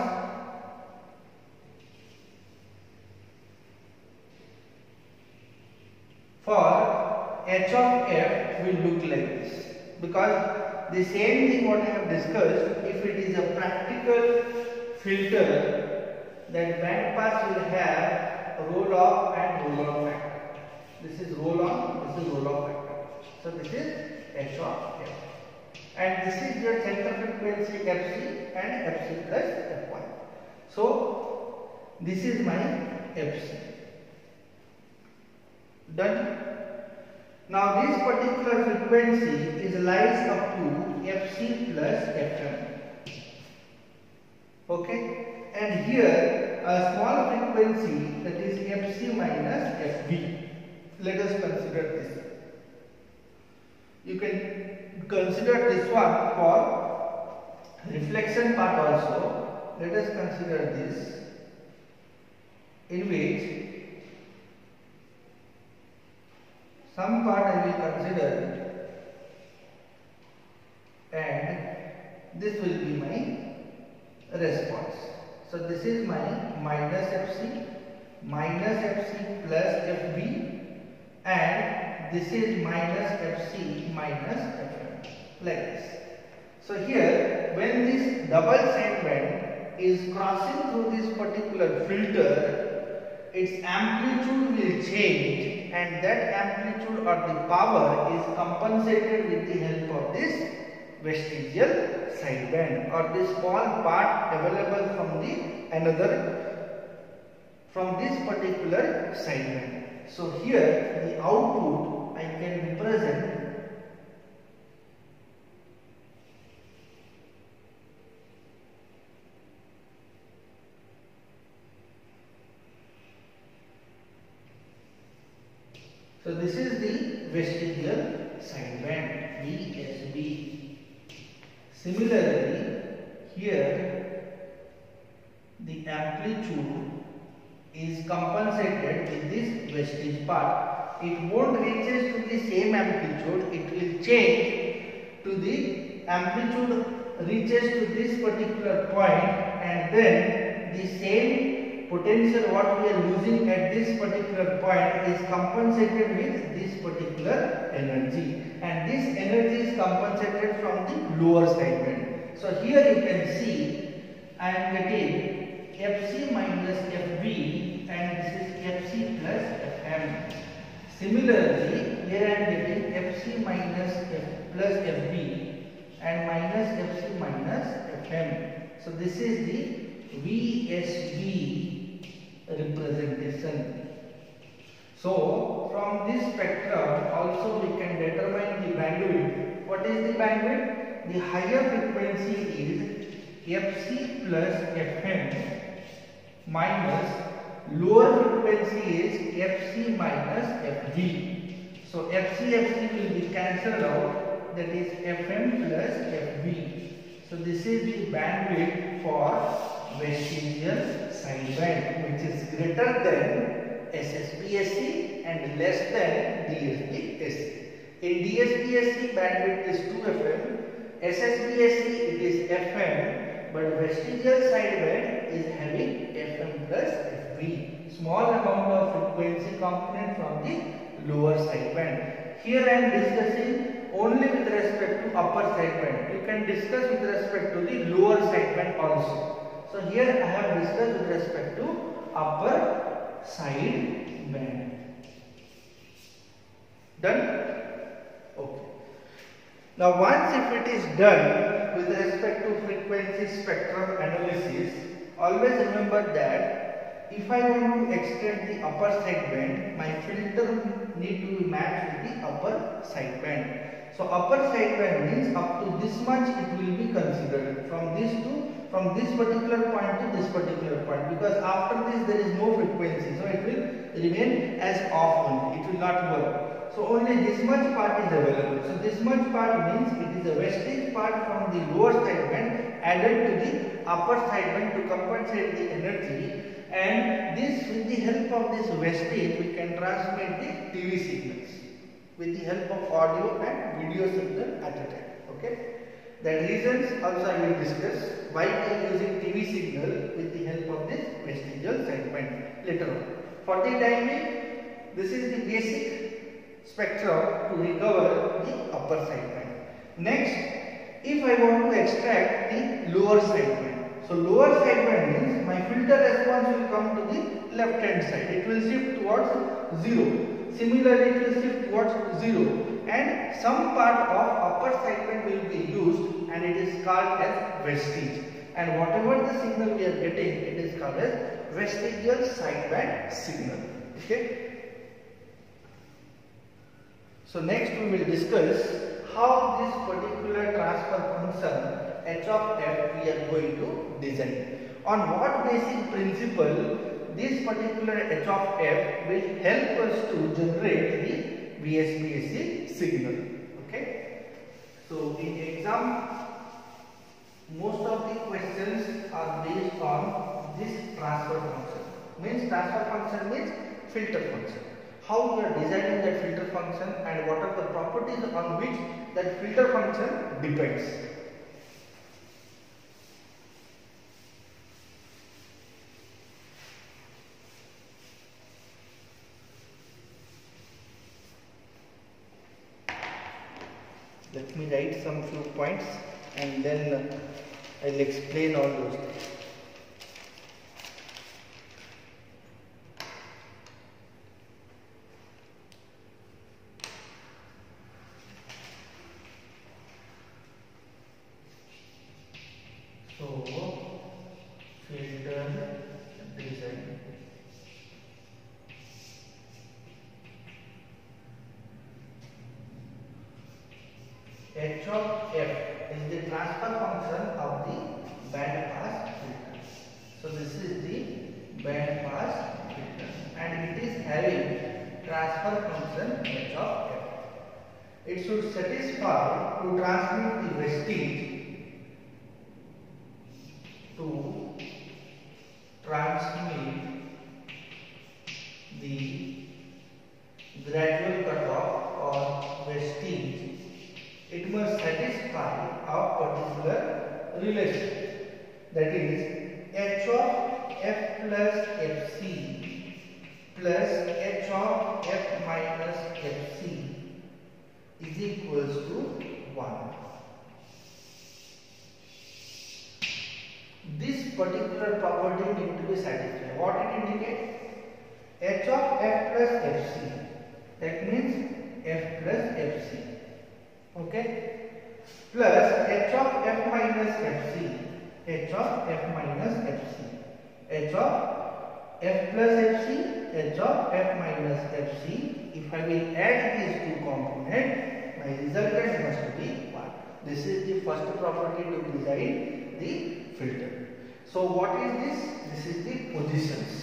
for H of f will look like this, because the same thing what I have discussed, if it is a practical filter, then band pass will have roll off and roll on factor. This is roll on, this is roll off factor. So this is H of f. And this is your center frequency Fc and Fc plus F1. So this is my Fc. Done. Now this particular frequency is lies up to Fc plus Fm. Okay, and here a small frequency, that is Fc minus Fb. Let us consider this. You can consider this one for reflection part also. Let us consider this, in which some part I will consider, and this will be my response. So this is my minus Fc plus Fb, and this is minus Fc minus Fm, like this. So here, when this double sideband is crossing through this particular filter, its amplitude will change, and that amplitude or the power is compensated with the help of this vestigial sideband, or the small part available from this particular sideband. So here the output I can represent So this is the vestigial sideband, VSB. Similarly, here the amplitude is compensated with this vestige part. It won't reaches to the same amplitude, it will change to the amplitude reaches to this particular point, and then the same potential what we are losing at this particular point is compensated with this particular energy, and this energy is compensated from the lower sideband. So here you can see I am getting Fc minus Fb, and this is Fc plus Fm. Similarly, here I am getting Fc minus F plus Fb and minus Fc minus Fm. So this is the VSB representation. So from this spectrum also we can determine the bandwidth. What is the bandwidth? The higher frequency is Fc plus Fm minus lower frequency is Fc minus Fg. So Fc will be cancelled out, that is Fm plus Fb. So this is the bandwidth for vestigial sideband, which is greater than SSB-SC and less than DSB-SC. In DSB-SC bandwidth is 2 FM, SSB-SC it is FM, but vestigial sideband is having FM plus FB. Small amount of frequency component from the lower sideband. Here I am discussing only with respect to upper sideband. You can discuss with respect to the lower sideband also. So here I have discussed with respect to upper sideband. Done? Okay. Now once if it is done with respect to frequency spectrum analysis, always remember that if I want to extend the upper sideband, my filter need to be matched with the upper sideband. So upper sideband means up to this much it will be considered, from this particular point to this particular point, because after this there is no frequency, so it will remain as off only, it will not work. So only this much part is available. So this much part means it is a vestige part from the lower sideband added to the upper sideband to compensate the energy, and this, with the help of this vestige, we can transmit the TV signals with the help of audio and video signal at a time. Okay. The reasons also I will discuss why we are using TV signal with the help of this vestigial sideband later on. For the time being, this is the basic spectrum to recover the upper sideband. Next, if I want to extract the lower sideband, so lower sideband means my filter response will come to the left hand side. It will shift towards 0. Similarly, it will shift towards 0. And some part of upper sideband will be used, and it is called as vestige. And whatever the signal we are getting, it is called as vestigial sideband signal. Okay. So next we will discuss how this particular transfer function h of f we are going to design. On what basic principle this particular h of f will help us to generate the VSB-SC signal. Okay. So in exam, most of the questions are based on this transfer function. Means transfer function means filter function. How we are designing that filter function and what are the properties on which that filter function depends. Let me write some few points. and then I'll explain all those things. So, filter design. H of f is the transfer function of the band pass filter. So this is the band pass filter and it is having transfer function h of f. It should satisfy to transmit the vestige, to transmit the gradual cutoff or vestige. It must satisfy a particular relation, that is h of f plus fc plus h of f minus fc is equals to 1. This particular property need to be satisfied. What it indicates? H of f plus fc, that means f plus fc, okay, plus h of f minus fc, h of f minus fc, h of f plus fc, h of f minus fc. If I will add these two components, my resultant must be 1. This is the first property to design the filter. So what is this? This is the positions.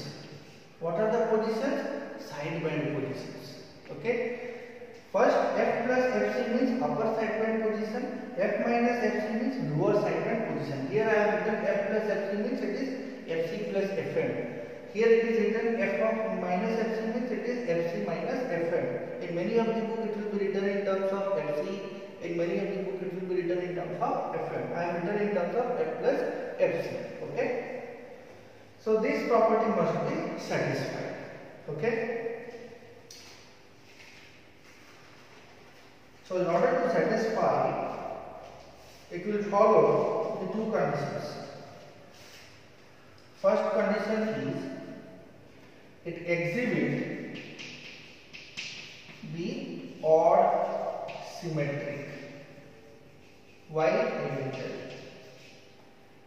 What are the positions? Sideband positions. Okay. First, f plus fc means upper sideband position, f minus fc means lower sideband position. Here I have written f plus fc means it is fc plus fm. Here it is written f of minus fc means it is fc minus fm. In many of the book it will be written in terms of fc. In many of the book it will be written in terms of fm. I have written in terms of f plus fc. Okay. So this property must be satisfied. Okay. So in order to satisfy, it will follow the two conditions. First condition is it exhibit the odd symmetric. Why? I will tell you.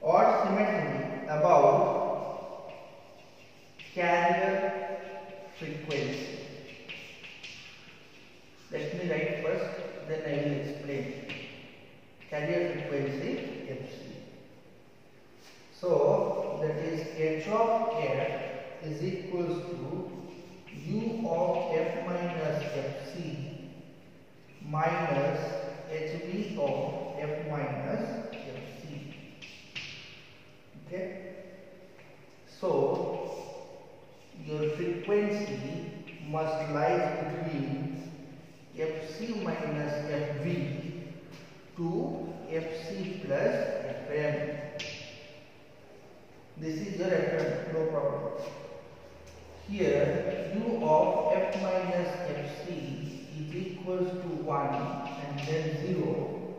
Odd symmetry about carrier frequency. Let me write first, then I will explain. Carrier frequency fc. So that is h of f is equals to u of f minus fc minus hv of f minus fc. Okay. So your frequency must lie between fc minus fv to fc plus fm. This is your fm, no problem. Here u of f minus fc is equals to 1 and then 0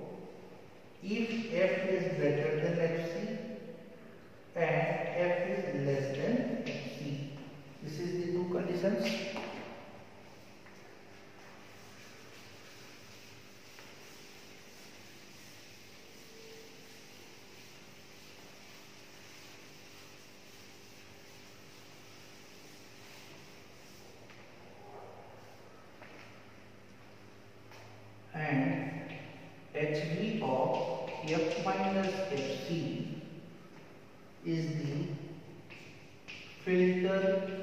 if f is greater than fc and f is less than fc. This is the two conditions. And hv of f minus fc is the filter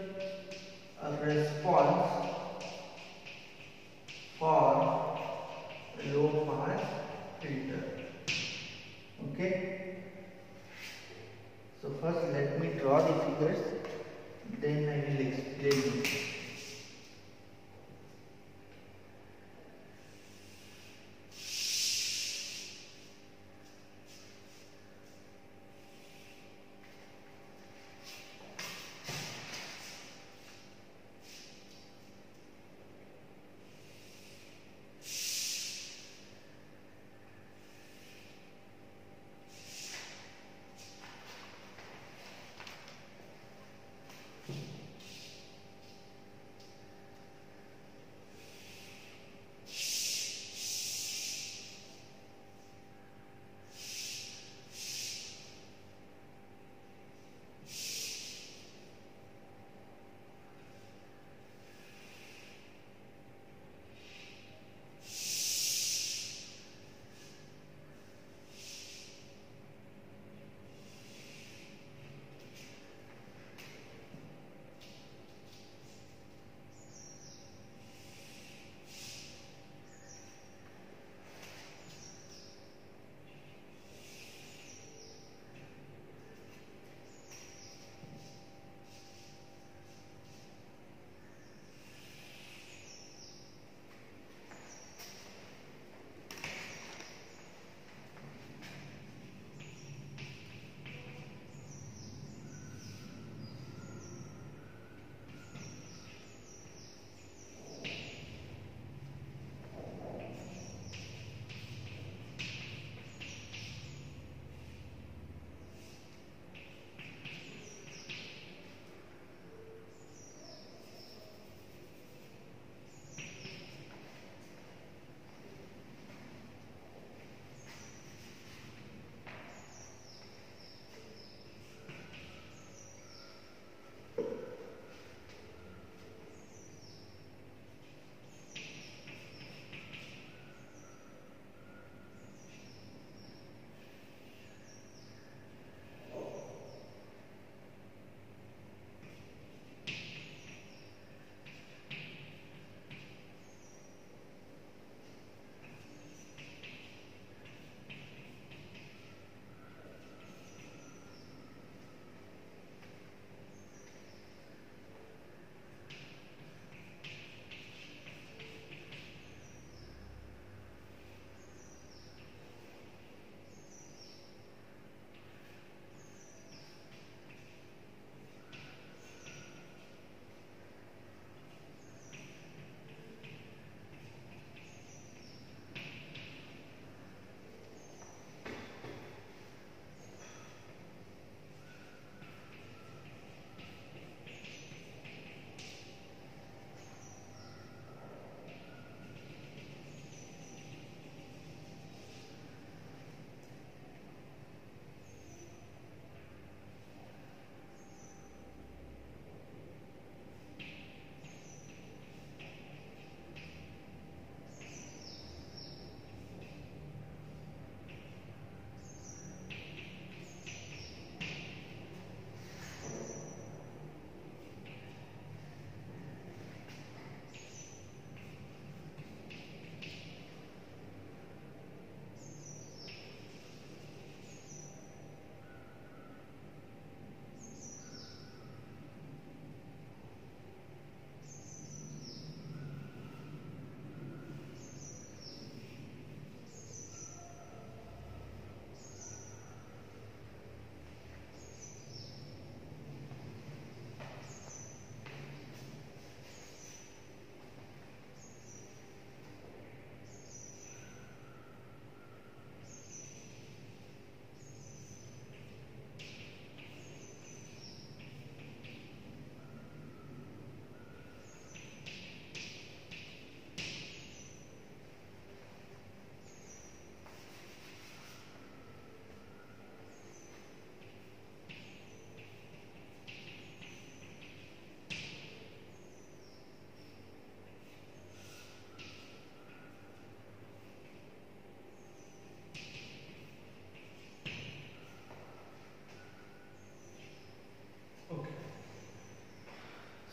response for low pass filter. Okay. So first let me draw the figures, then I will explain it.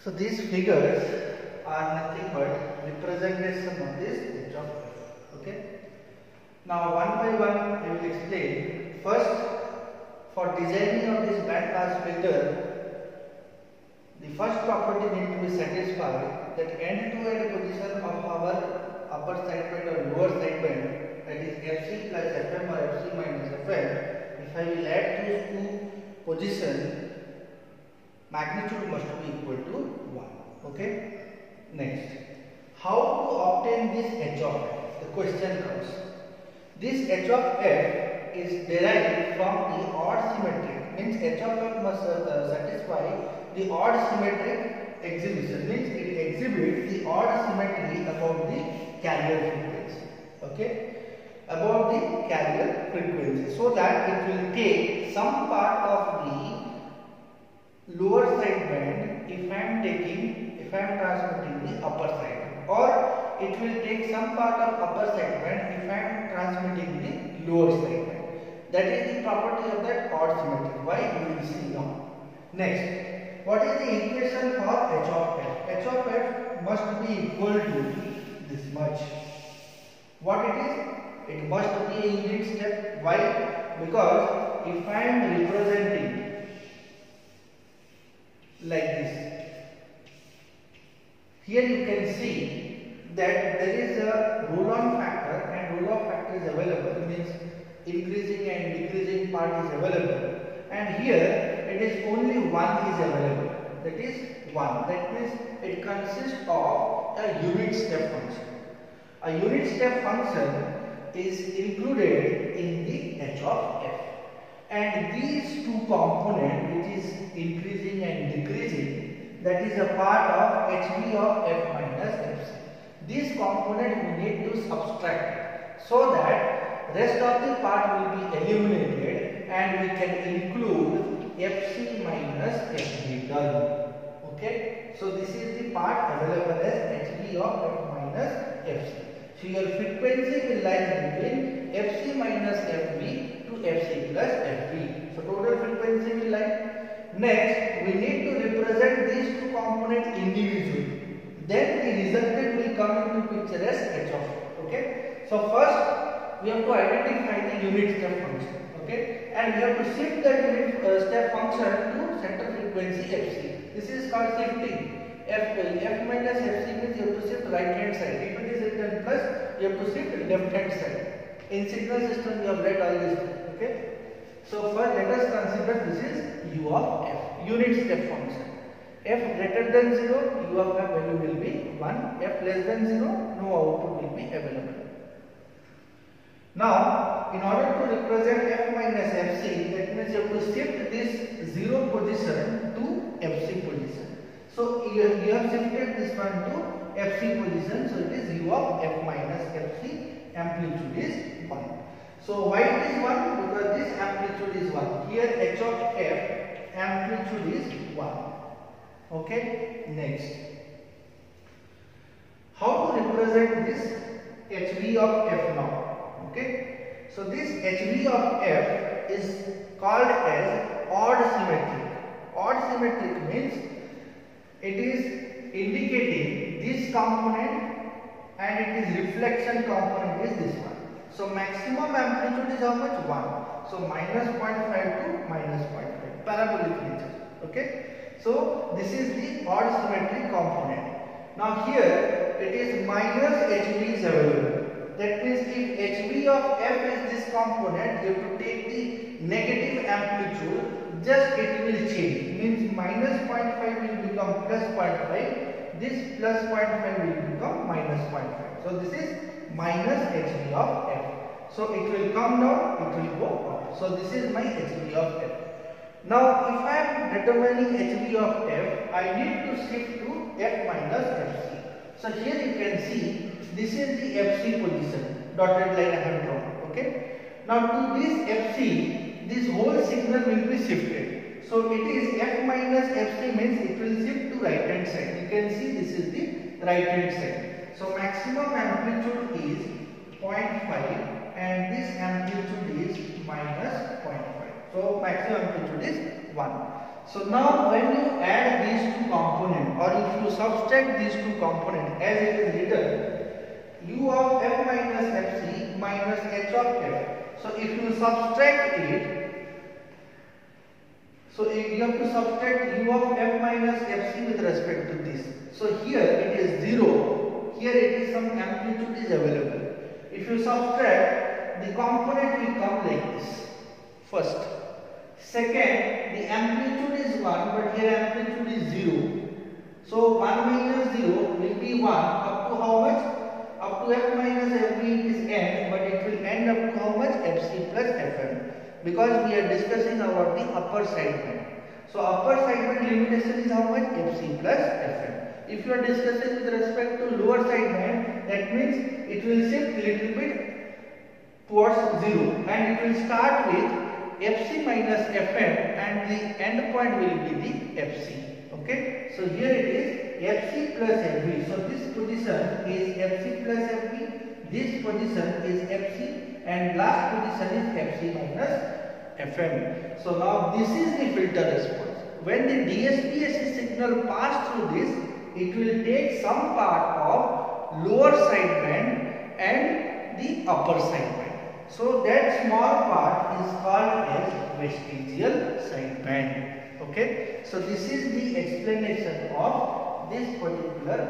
So these figures are nothing but representation of this h of f. Okay. Now one by one I will explain. First, for designing of this band pass filter, the first property need to be satisfied that end-to-end position of our upper sideband or lower sideband, that is Fc plus Fm or Fc minus Fm, if I will add those two positions, magnitude must be equal to 1. Okay. Next, how to obtain this h of f? The question comes. This h of f is derived from the odd symmetric, means h of f must satisfy the odd symmetric exhibition, means it exhibits the odd symmetry about the carrier frequency. Okay, about the carrier frequency, so that it will take some part of the lower sideband if I am transmitting the upper sideband, or it will take some part of upper sideband if I am transmitting the lower sideband. That is the property of that odd symmetry. Why, we will see now. Next, what is the equation for h of f? H of f must be equal to this much. What it is? It must be a unit step. Why? Because if I am representing like this, here you can see that there is a roll-on factor, and roll-off factor is available, means increasing and decreasing part is available, and here it is only one is available, that is 1. That means it consists of a unit step function. A unit step function is included in the h of f, and these two components, which is increasing and decreasing, that is a part of hv of f minus fc. This component we need to subtract, so that rest of the part will be eliminated and we can include fc minus fb term. Okay, so this is the part available as hv of f minus fc. So your frequency will lie between fc minus fb to fc plus fb. So total frequency will lie. Next, we need to represent these two components individually. Then the resultant will come into picture as h of f. Okay. So first we have to identify the unit step function. Okay, and we have to shift that unit step function to center frequency fc. This is called shifting. F minus fc means you have to shift right hand side. If it is written plus, you have to shift left hand side. In signal system we have read all this. Okay. So first let us consider this is u of f, unit step function. F greater than 0, u of f value will be 1. F less than 0, no output will be available. Now, in order to represent f minus fc, that means you have to shift this 0 position to fc position. So you have shifted this one to fc position, so it is u of f minus fc, amplitude is 1. So why it is 1? Because this amplitude is 1. Here h of f amplitude is 1. Okay, next. How to represent this hv of f now? Okay, so this hv of f is called as odd symmetric. Odd symmetric means it is indicating this component and it is reflection component is this one. So maximum amplitude is how much? 1. So minus 0.5 to minus 0.5, parabolic nature. Okay. So this is the odd symmetric component. Now here it is minus hv is available. That means if hv of f is this component, you have to take the negative amplitude, just it will change. Means minus 0.5 will become plus 0.5. This plus 0.5 will become minus 0.5. So this is minus hv of f. So it will come down, it will go up. So this is my hv of f. Now if I am determining hv of f, I need to shift to f minus fc. So here you can see this is the fc position, dotted line I have drawn. Okay. Now to this fc, this whole signal will be shifted. So it is f minus fc means it will shift to right hand side. You can see this is the right hand side. So maximum amplitude is 0.5 and this amplitude is minus 0.5. So maximum amplitude is 1. So now when you add these two components, or if you subtract these two components as it is written, u of f minus fc minus h of f. So if you subtract it, so you have to subtract u of f minus fc with respect to this. So here it is 0, here it is some amplitude is available. If you subtract, the component will come like this. First. Second, the amplitude is 1, but here amplitude is 0. So 1 minus 0 will be 1 up to how much? Up to f minus fb is n, but it will end up to how much? Fc plus fm. Because we are discussing about the upper sideband. So upper sideband limitation is how much? Fc plus fm. If you are discussing with respect to lower sideband, that means it will shift little bit towards 0, and it will start with Fc minus Fm, and the end point will be the Fc. Okay, so here it is Fc plus Fb. So this position is Fc plus Fb, this position is Fc, and last position is Fc minus Fm. So now this is the filter response. When the DSP-AC signal pass through this, it will take some part of lower sideband and the upper sideband. So that small part is called as vestigial sideband. Okay. So this is the explanation of this particular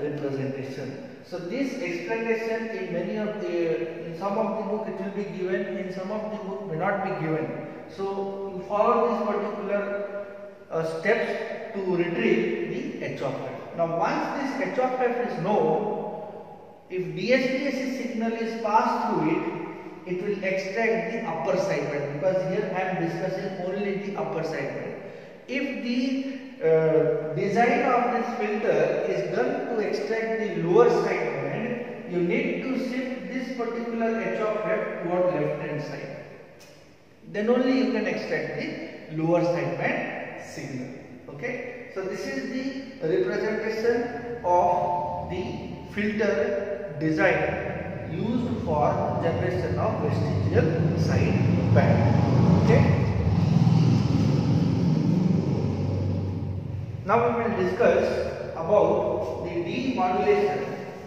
representation. So this explanation in many of the, in some of the book it will be given, in some of the book may not be given. So you follow this particular steps to retrieve the h of f. Now once this h of f is known, if DSP-AC signal is passed through it, it will extract the upper sideband, because here I am discussing only the upper sideband. If the design of this filter is done to extract the lower sideband, you need to shift this particular h of f toward left hand side. Then only you can extract the lower sideband signal. Okay. So this is the representation of the filter design used for generation of vestigial sideband. Okay. Now we will discuss about the demodulation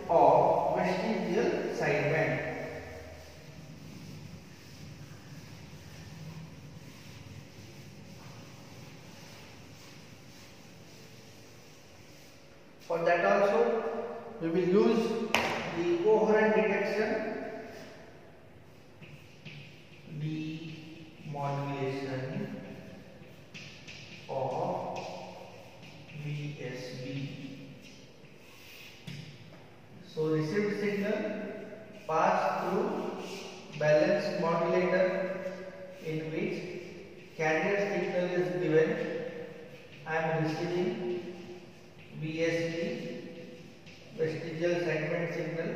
of vestigial sideband. For that also we will use the coherent detection, demodulation of VSB. So received signal pass through balanced modulator in which carrier signal is given. I am receiving VSB, vestigial sideband signal.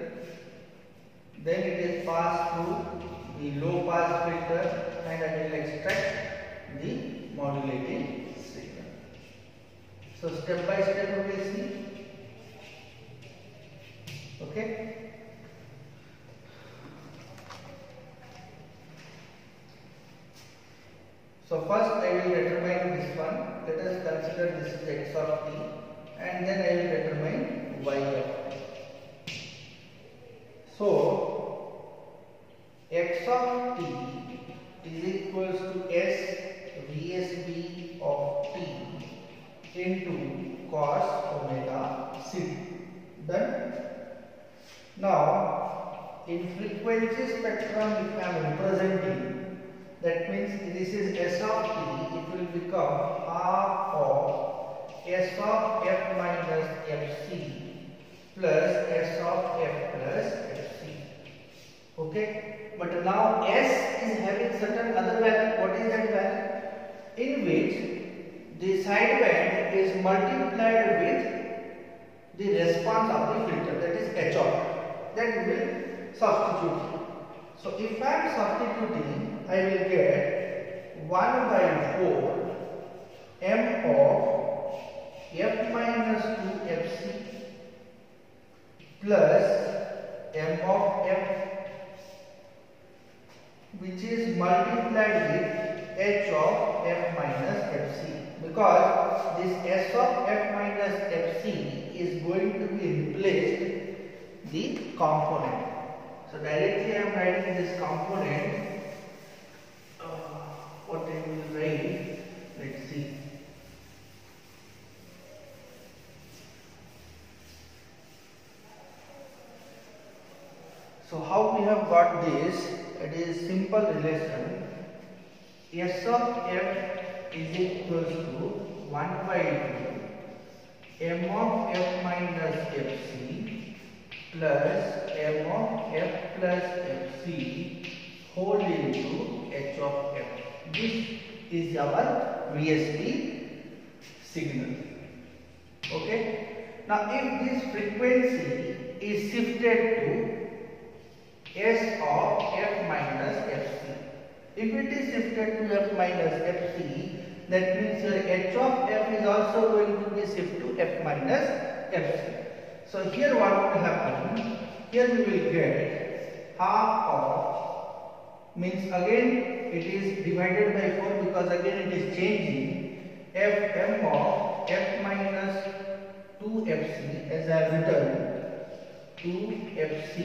Then it is passed through the low pass filter, and I will extract the modulating signal. So step by step we will see. Okay. So first I will determine this one. Let us consider this is x of t, and then I will determine y of t. So x of t is equals to s VSB of t into cos omega c. Done. Now in frequency spectrum, if I am representing, that means this is s of t, it will become half of s of f minus fc plus s of f plus fc. Okay, but now s is having certain other value. What is that value? In which the sideband is multiplied with the response of the filter, that is h of f. That we will substitute. So if I am substituting, I will get 1 by 4 m of f minus 2 fc plus m of f, which is multiplied with h of f minus fc, because this s of f minus fc is going to be replaced the component. So directly I am writing this component. What I will write, let's see. So how we have got this? It is simple relation. S of f is equals to 1 by 2 m of f minus fc plus m of f plus fc whole into h of f. This is our VSP signal. Okay. Now if this frequency is shifted to S of f minus fc, if it is shifted to f minus fc, that means your h of f is also going to be shifted to f minus fc. So here what will happen? Here we will get half of, means again it is divided by 4 because again it is changing, fm of f minus 2fc as I have written 2fc,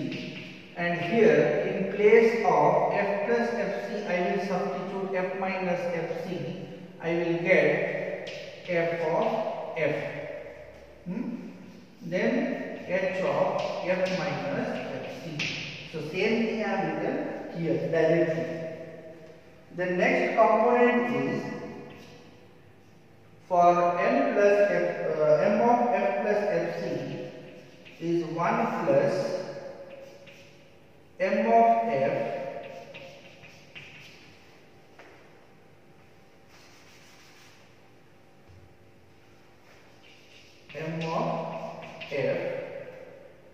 and here in place of f plus fc I will substitute f minus fc. I will get f of f, then h of f minus fc. So same thing I have written here directly. The next component is for m plus f, m of f plus fc is 1 plus m of f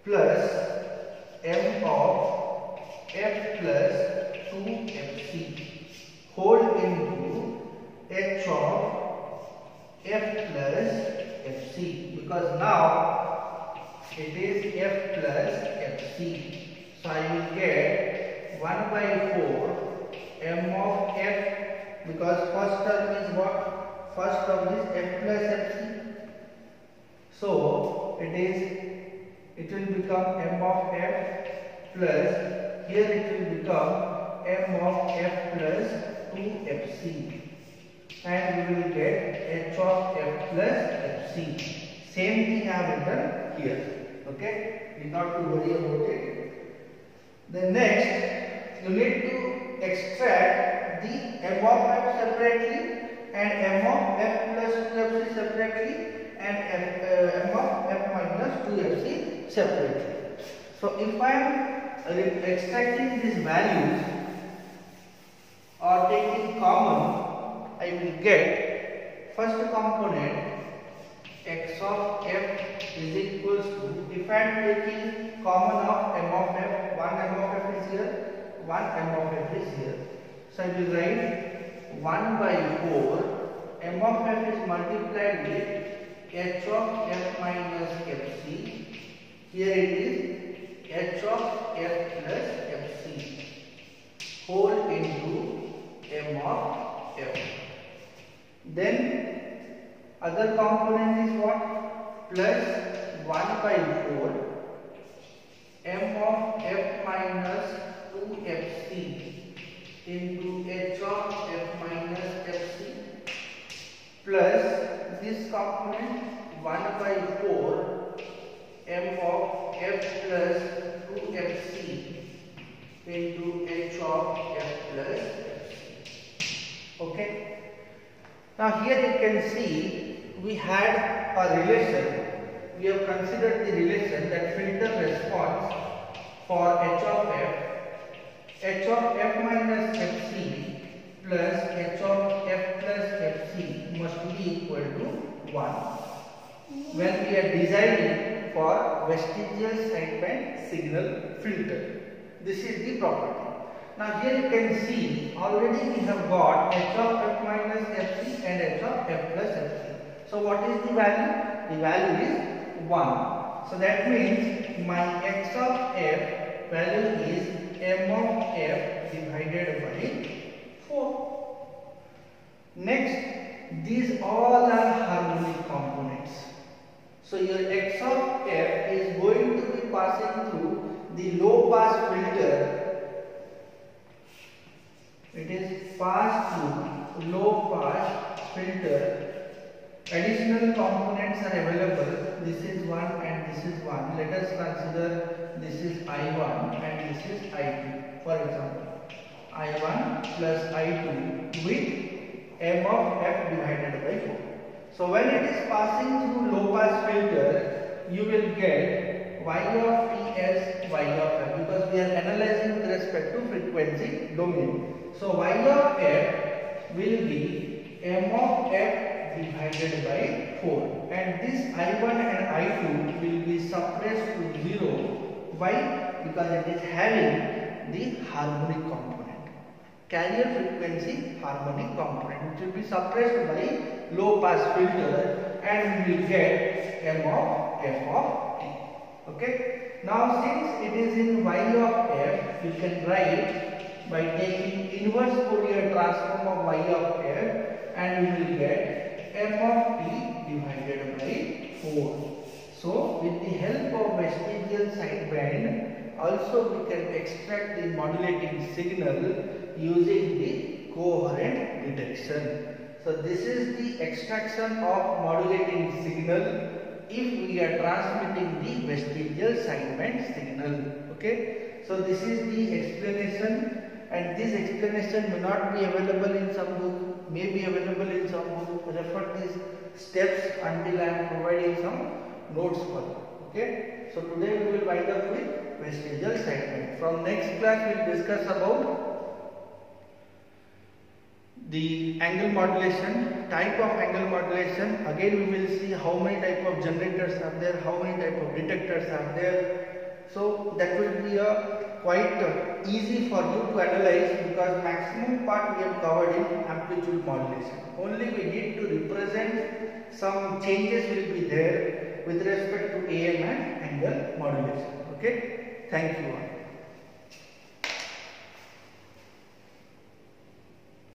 plus m of f plus 2fc whole into h of f plus fc, because now it is f plus fc. So I will get 1 by 4 m of f, because first term is what? First term is f plus fc. So it will become m of f plus, here it will become m of f plus 2fc, and we will get h of f plus fc. Same thing I have written here. Okay, need not to worry about it. The next, you need to extract the m of f separately and m of f plus 2fc separately and m of f minus 2fc separately. So if I am extracting these values or taking common, I will get first component x of f is equals to, if I am taking common of m of f, 1 m of f is here, 1 m of f is here. So I will write 1 by 4 m of f is multiplied with h of f minus fc. Here it is h of f plus fc whole into m of f. Then other component is what? Plus 1 by 4 m of f minus 2fc into h of f minus fc plus this component 1 by 4 m of f plus 2fc into h of f plus fc. Okay. Now here you can see we had a relation. We have considered the relation that filter response for h of f minus fc plus h of f plus fc must be equal to 1 when we are designing for vestigial sideband signal filter. This is the property. Now here you can see already we have got h of f minus fc and h of f plus fc. So what is the value? The value is 1. So that means my x of f value is m of f divided by 4. Next, these all are harmonic components. So your x of f is going to be passing through the low pass filter. It is passed through low pass filter. Additional components are available. This is one and this is one. Let us consider this is I1 and this is I2. For example, I1 plus I2 with m of f divided by 4. So when it is passing through low pass filter, you will get y of t as y of f, because we are analyzing with respect to frequency domain. So y of f will be m of f divided by 4, and this I1 and I2 will be suppressed to 0. Why? Because it is having the harmonic component, carrier frequency harmonic component, which will be suppressed by low pass filter, and we will get m of f of t. Okay. Now since it is in y of f, you can write by taking inverse Fourier transform of y of f, and we will get m of t divided by 4. So with the help of vestigial sideband, also we can extract the modulating signal using the coherent detection. So this is the extraction of modulating signal if we are transmitting the vestigial sideband signal. Okay. So this is the explanation, and this explanation may not be available in some book, may be available in some book. Refer these steps until I am providing some notes for you. Okay. So today we will wind up with vestigial sideband. From next class we will discuss about the angle modulation, type of angle modulation. Again we will see how many type of generators are there, how many type of detectors are there. So that will be quite easy for you to analyze, because maximum part we have covered in amplitude modulation. Only we need to represent some changes will be there with respect to AM and angle modulation. Okay. Thank you all.